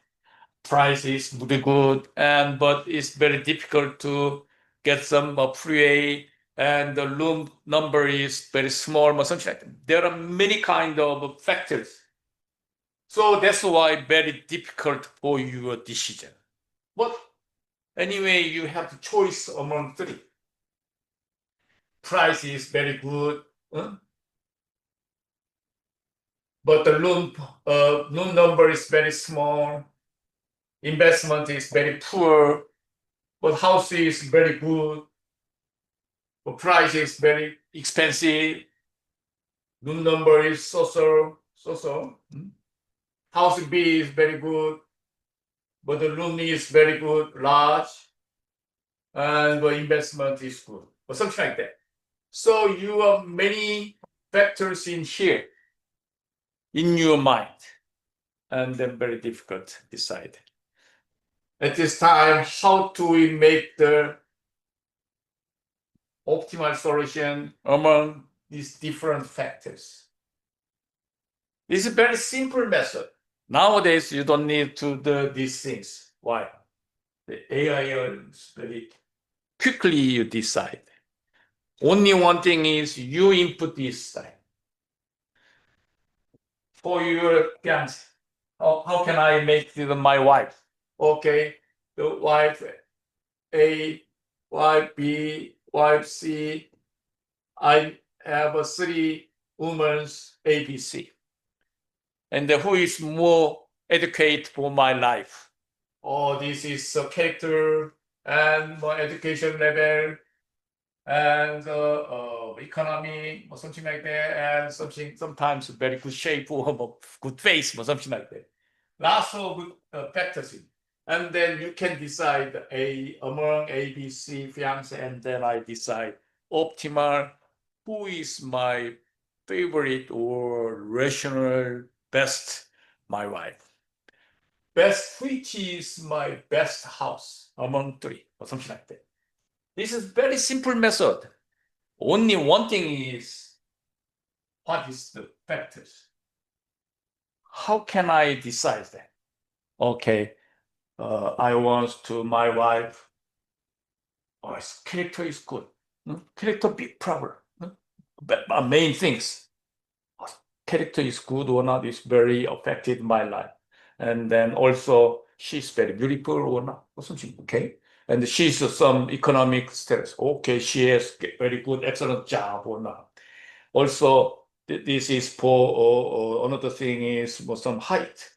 Price is really good, but it's very difficult to get some free, and the room number is very small or something like that. There are many kind of factors. So that's why very difficult for your decision. But anyway, you have the choice among 3. Price is very good, but the room number is very small. Investment is very poor, but house is very good. But price is very expensive. Room number is so. House B is very good, but the room is very good, large, and the investment is good, or something like that. So you have many factors in here, in your mind, and then very difficult to decide. At this time, how do we make the optimal solution among these different factors? This is a very simple method. Nowadays, you don't need to do these things. Why? The AI is very quickly you decide. Only one thing is you input this time. For your fiance, how can I make my wife? Okay, the wife A, wife B, wife C. I have a three women's ABC. And who is more educated for my life? Oh, this is a character and my education level and economy or something like that, and sometimes very good shape or good face or something like that. Lots of good factors. And then you can decide among A, B, C fiance, and then I decide optimal who is my favorite or rational best my wife. Best which is my best house among three or something like that. This is very simple method. Only one thing is what is the factors? How can I decide that? Okay, I want to my wife. Oh, his character is good. Character big problem. But main things. Character is good or not is very affected my life. And then also she's very beautiful or not or something. Okay. And she's some economic status. Okay, she has very good, excellent job or not. Also, this is for another thing is for some height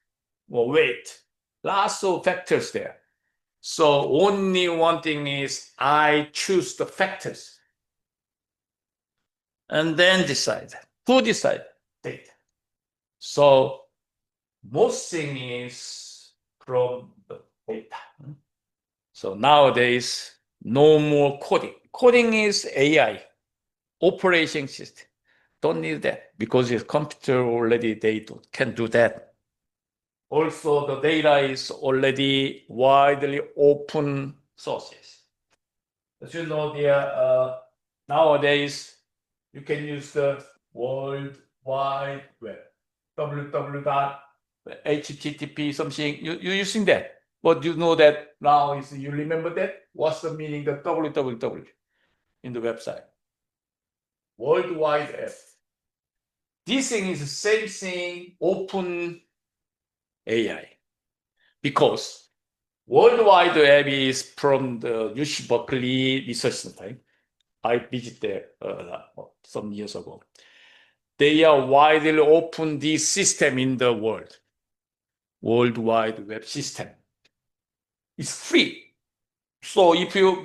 or weight. Lots of factors there. So only one thing is I choose the factors and then decide. Who decide? Data. So most thing is from the data. So nowadays, no more coding. Coding is AI, operating system. Don't need that because it's computer already, they can do that. Also, the data is already widely open sources. As you know, nowadays, you can use the World Wide Web, www.http something, you're using that. But you know that now, you remember that? What's the meaning of www in the website? World Wide Web. This thing is the same thing, open AI. Because World Wide Web is from the UC Berkeley Research Center. I visited there some years ago. They are widely open this system in the world. World Wide Web system. It's free. So if you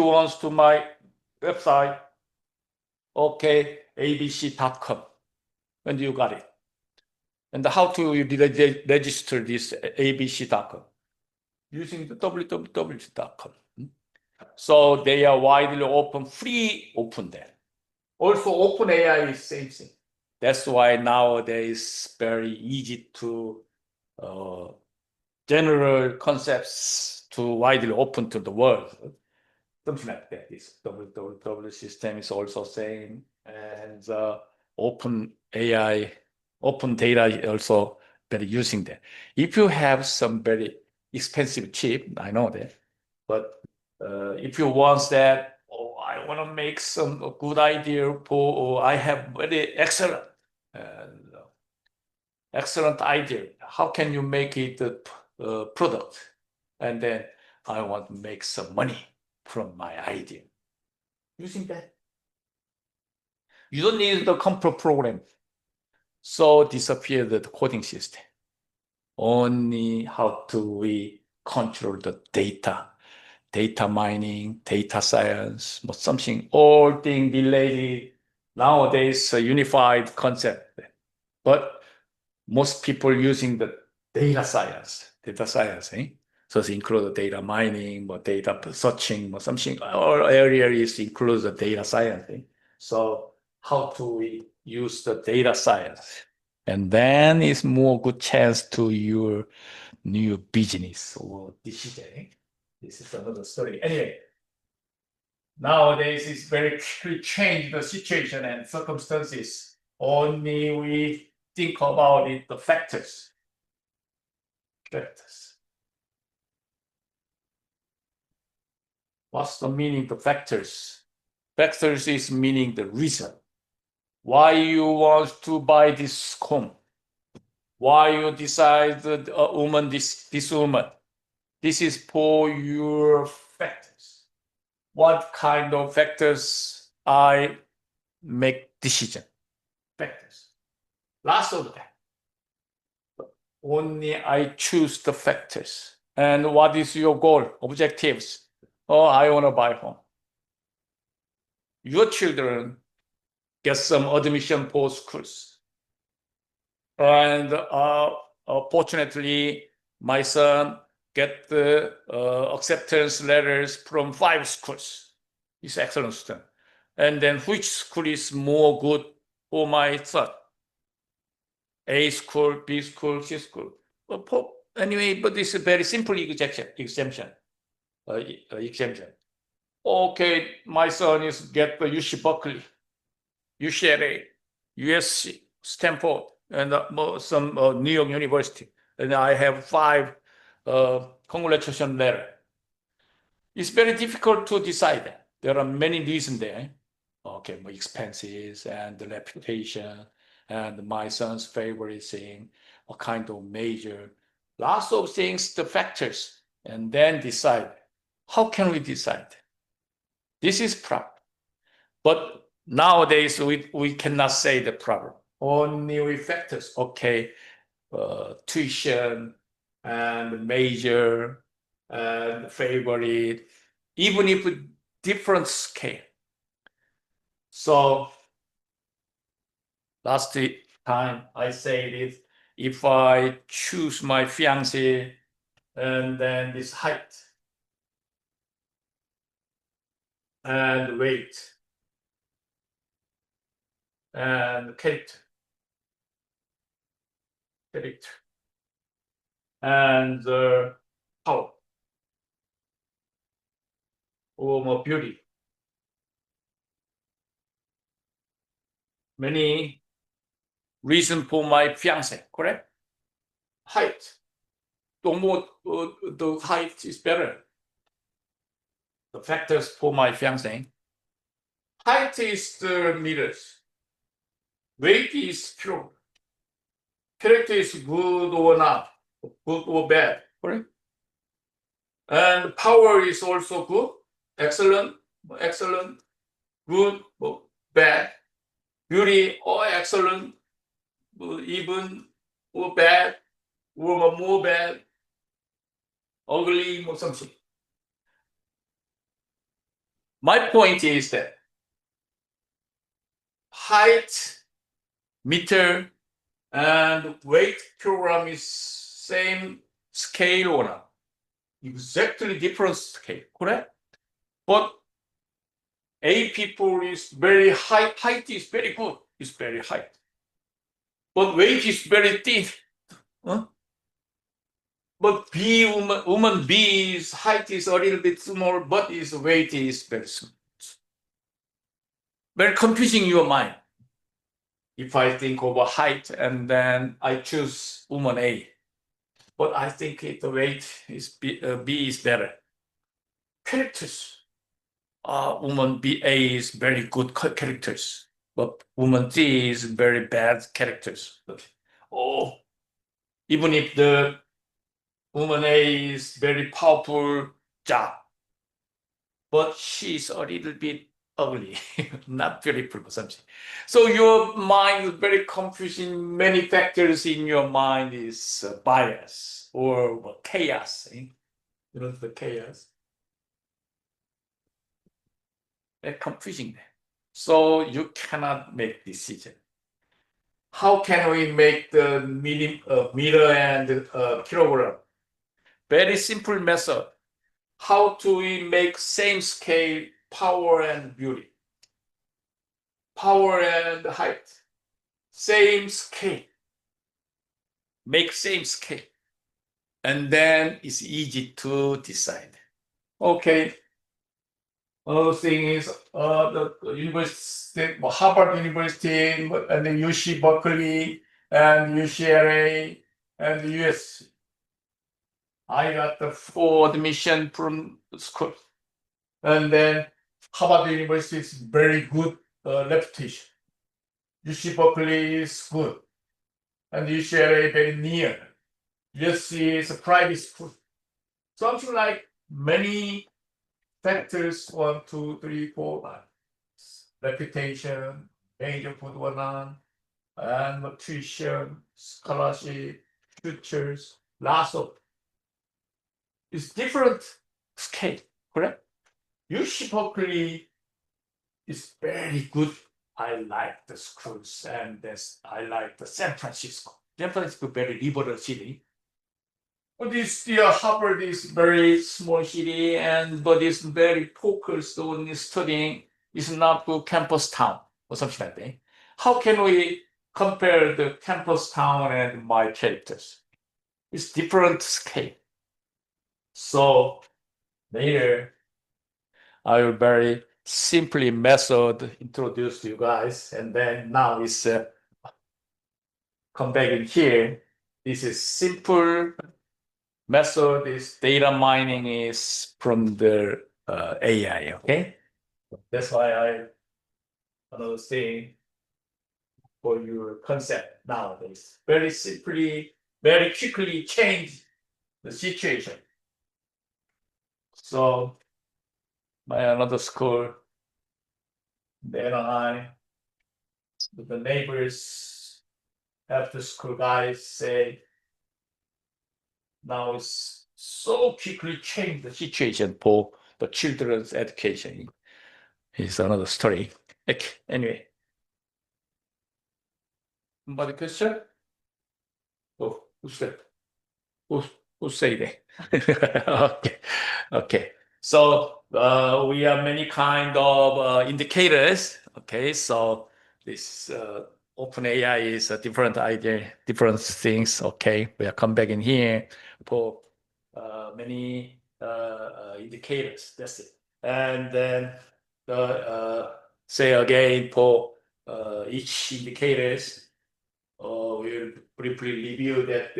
want to my website, okay, abc.com, and you got it. And how to register this abc.com? Using the www.com. So they are widely open, free, open there. Also, OpenAI is same thing. That's why nowadays very easy to general concepts to widely open to the world. Something like that. This www system is also same, and open AI, open data also better using that. If you have some very expensive chip, I know that, but if you want that, I want to make some good idea for, I have very excellent, excellent idea. How can you make it a product? And then I want to make some money from my idea. Using that. You don't need the computer program. So disappear the coding system. Only how do we control the data? Data mining, data science, something, all things related. Nowadays, a unified concept. But most people using the data science, eh? So it includes data mining, or data searching, or something. All areas includes the data science. Eh? So how do we use the data science? And then it's more good chance to your new business or decision. Eh? This is another story. Anyway, nowadays it's very quickly changed the situation and circumstances. Only we think about it, the factors. Factors. What's the meaning of factors? Factors is meaning the reason. Why you want to buy this home? Why you decide a woman, this woman? This is for your factors. What kind of factors I make decision. Factors. Lots of them. Only I choose the factors. And what is your goal, objectives? Oh, I want to buy home. Your children get some admission for schools. And fortunately, my son get the acceptance letters from 5 schools. He's an excellent student. And then which school is more good for my son? A school, B school, C school. Anyway, but it's a very simple exemption. Okay, my son is get the UC Berkeley, UCLA, USC, Stanford, and some New York University. And I have 5 congratulation letter. It's very difficult to decide. There are many reasons there. Okay, my expenses and the reputation and my son's favorite thing, what kind of major, lots of things, the factors, and then decide. How can we decide? This is problem. But nowadays, we cannot say the problem. Only with factors. Okay, tuition and major and favorite, even if different scale. So last time I said it, if I choose my fiancé and then this height and weight and character and power or more beauty. Many reasons for my fiancé, correct? Height. The height is better. The factors for my fiancé. Height is the meters. Weight is kilogram. Character is good or not, good or bad, correct? And power is also good, excellent, good, bad. Beauty or excellent, even or bad, or more bad, ugly or something. My point is that height, meter, and weight kilogram is same scale or not? Exactly different scale, correct? But A people is very high, height is very good, it's very high. But weight is very thin. Huh? But B woman B's height is a little bit small, but his weight is very small. Very confusing your mind. If I think of a height and then I choose woman A, but I think the weight is B is better. Characters. Woman A is very good characters, but woman D is very bad characters. Oh, even if the woman A is very powerful job, but she's a little bit ugly, not beautiful or something. So your mind is very confusing. Many factors in your mind is bias or chaos. You know the chaos. They're confusing. So you cannot make decision. How can we make the meter and kilogram? Very simple method. How do we make same scale power and beauty? Power and height. Same scale. Make same scale. And then it's easy to decide. Okay. Another thing is the university, Harvard University, and the UC Berkeley, and UCLA, and the US. I got the full admission from school. And then Harvard University is very good reputation. UC Berkeley is good. And UCLA very near. USC is a private school. Something like many factors, 1, 2, 3, 4, 5. Reputation, major food one, and tuition, scholarship, futures, lots of. It's different scale, correct? UC Berkeley is very good. I like the schools, and I like the San Francisco. San Francisco very liberal city. But this Harvard is very small city, but it's very focused on studying. It's not a campus town or something like that. How can we compare the campus town and my characters? It's different scale. So later, I will very simply method introduce you guys, and then now it's come back in here. This is simple method. Is data mining is from the AI. Okay, that's why I another thing for your concept nowadays. Very simply, very quickly change the situation. So my another school, then the neighbors after school guys say now it's so quickly change the situation for the children's education. It's another story. Okay, anyway. Somebody question? Oh, who's that? Who say that? Okay, okay. So we have many kind of indicators. Okay, so this open AI is a different idea, different things. Okay, we are come back in here for many indicators. That's it. And then say again for each indicators. We'll briefly review that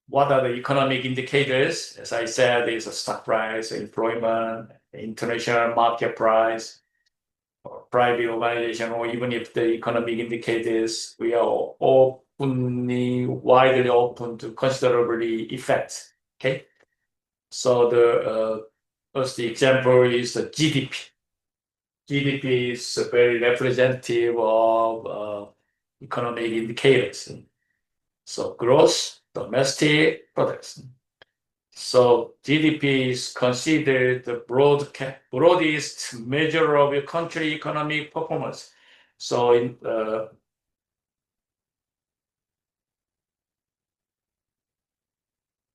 what are the economic indicators? As I said, is a stock price, employment, international market price, or private organization, or even if the economic indicators, we are widely open to considerably effect. Okay, so the first example is the GDP. GDP is very representative of economic indicators. So gross domestic products. So GDP is considered the broadest measure of a country economic performance. So in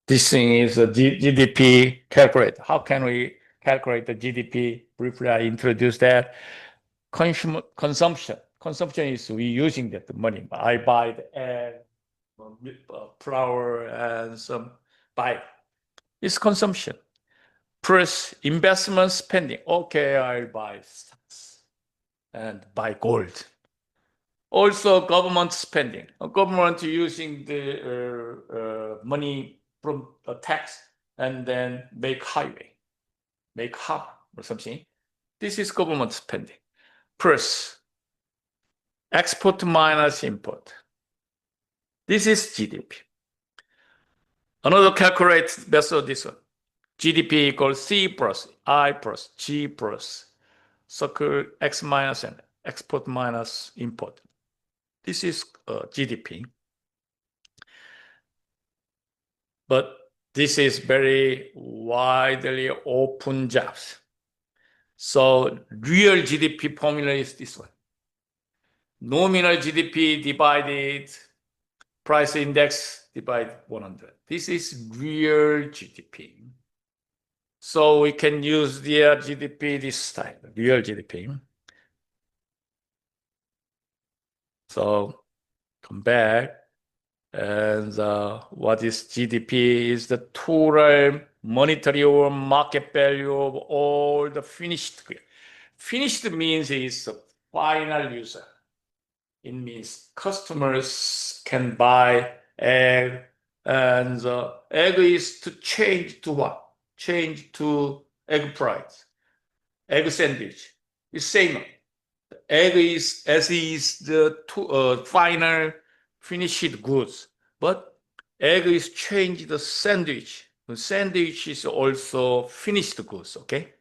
this thing is a GDP calculate. How can we calculate the GDP? Briefly, I introduced that. Consumption. Consumption is we using that money. I buy the egg, flour, and some buy. It's consumption. Plus investment spending. Okay, I'll buy stocks and buy gold. Also, government spending. Government using the money from a tax and then make highway, make hub or something. This is government spending. Plus export minus import. This is GDP. Another calculate method, this one. GDP equals C plus I plus G plus circle X minus and export minus import. This is GDP. But this is very widely open jobs. So real GDP formula is this one. Nominal GDP divided price index divided 100. This is real GDP. So we can use the GDP this time, real GDP. So come back. And what is GDP is the total monetary or market value of all the finished goods. Finished means is the final user. It means customers can buy egg, and the egg is to change to what? Change to egg price, egg sandwich. It's same. Egg is as is the final finished goods, but egg is changed the sandwich. The sandwich is also finished goods. Okay.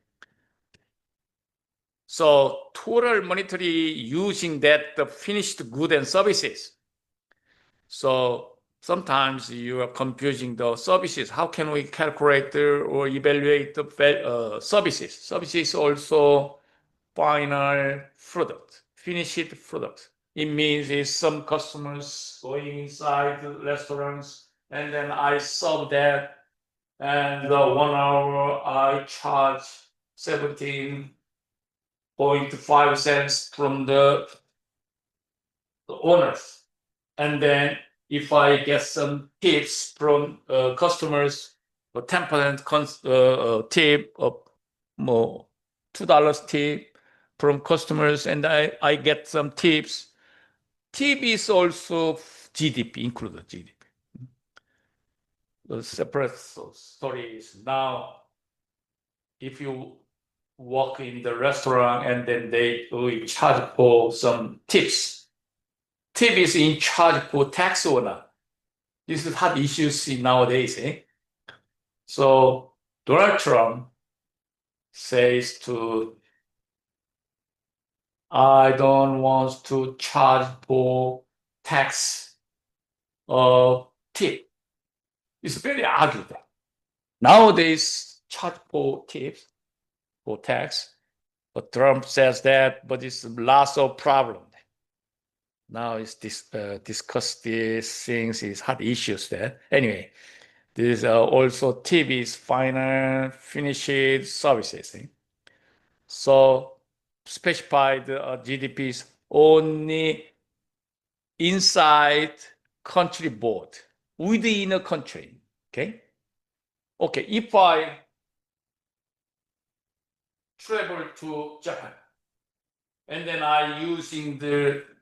So total monetary using that the finished good and services. So sometimes you are confusing the services. How can we calculate or evaluate the services? Services also final product, finished product. It means is some customers going inside the restaurants and then I serve that and 1 hour I charge 17.5 cents from the owners. And then if I get some tips from customers, a 10% tip of more $2 tip from customers, and I get some tips. Tip is also GDP, included GDP. The separate story is now if you walk in the restaurant and then they charge for some tips. Tip is in charge for tax or not. This is hot issues nowadays. So Donald Trump says I don't want to charge for tax tip. It's very argued. Nowadays, charge for tips for tax, but Trump says that, but it's lots of problem. Now it's discuss these things is hot issues there. Anyway, this also tip is final finished services. So specified GDP is only inside country board, within a country. Okay. If I travel to Japan and then I using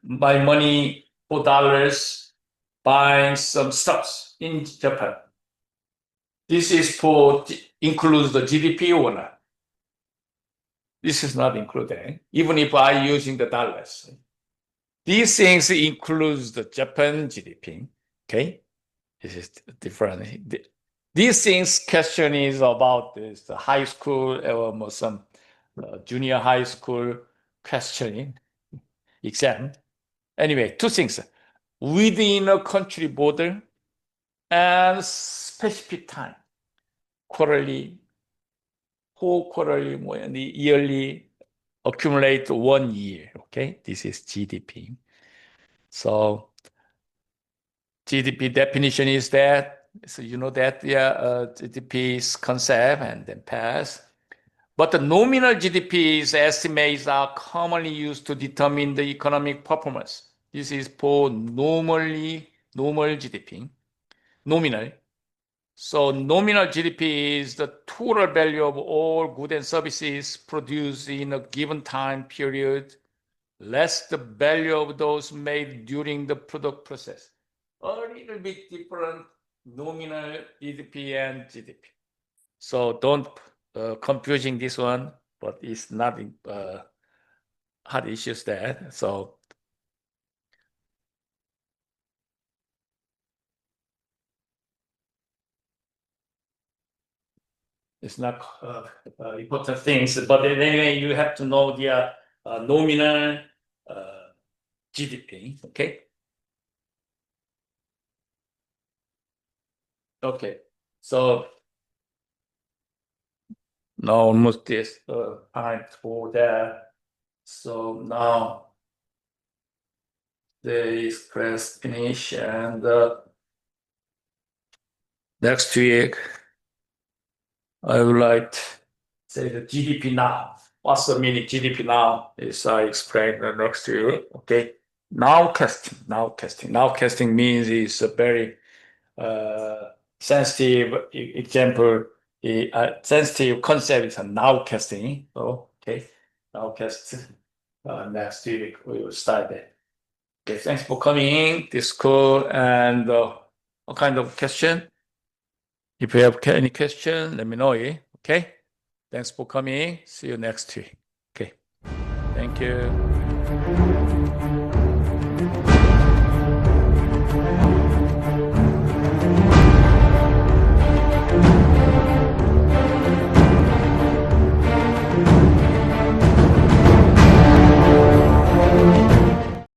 my money for dollars buying some stuffs in Japan. This is includes the GDP or not? This is not included, even if I using the dollars. These things includes the Japan GDP. Okay, this is different. These things question is about this the high school or some junior high school questioning exam. Anyway, two things: within a country border and specific time, quarterly, whole quarterly, and the yearly accumulate 1 year. Okay, this is GDP. So GDP definition is that, so you know that, GDP's concept and then pass. But the nominal GDP's estimates are commonly used to determine the economic performance. This is for normal GDP, nominal. So nominal GDP is the total value of all goods and services produced in a given time period, less the value of those made during the product process. A little bit different nominal GDP and GDP. So don't confusing this one, but it's not hard issues there. So it's not important things, but anyway, you have to know the nominal GDP. Okay. So now almost this time for that. So now this class finish and next week I would like to say the GDP now. What's the meaning GDP now? Is I explain the next week. Okay. Nowcasting means it's a very sensitive example. Sensitive concept is a nowcasting. So, okay, nowcast. Next week we will start that. Okay, thanks for coming to school and what kind of question? If you have any question, let me know. Okay, thanks for coming. See you next week. Okay, thank you.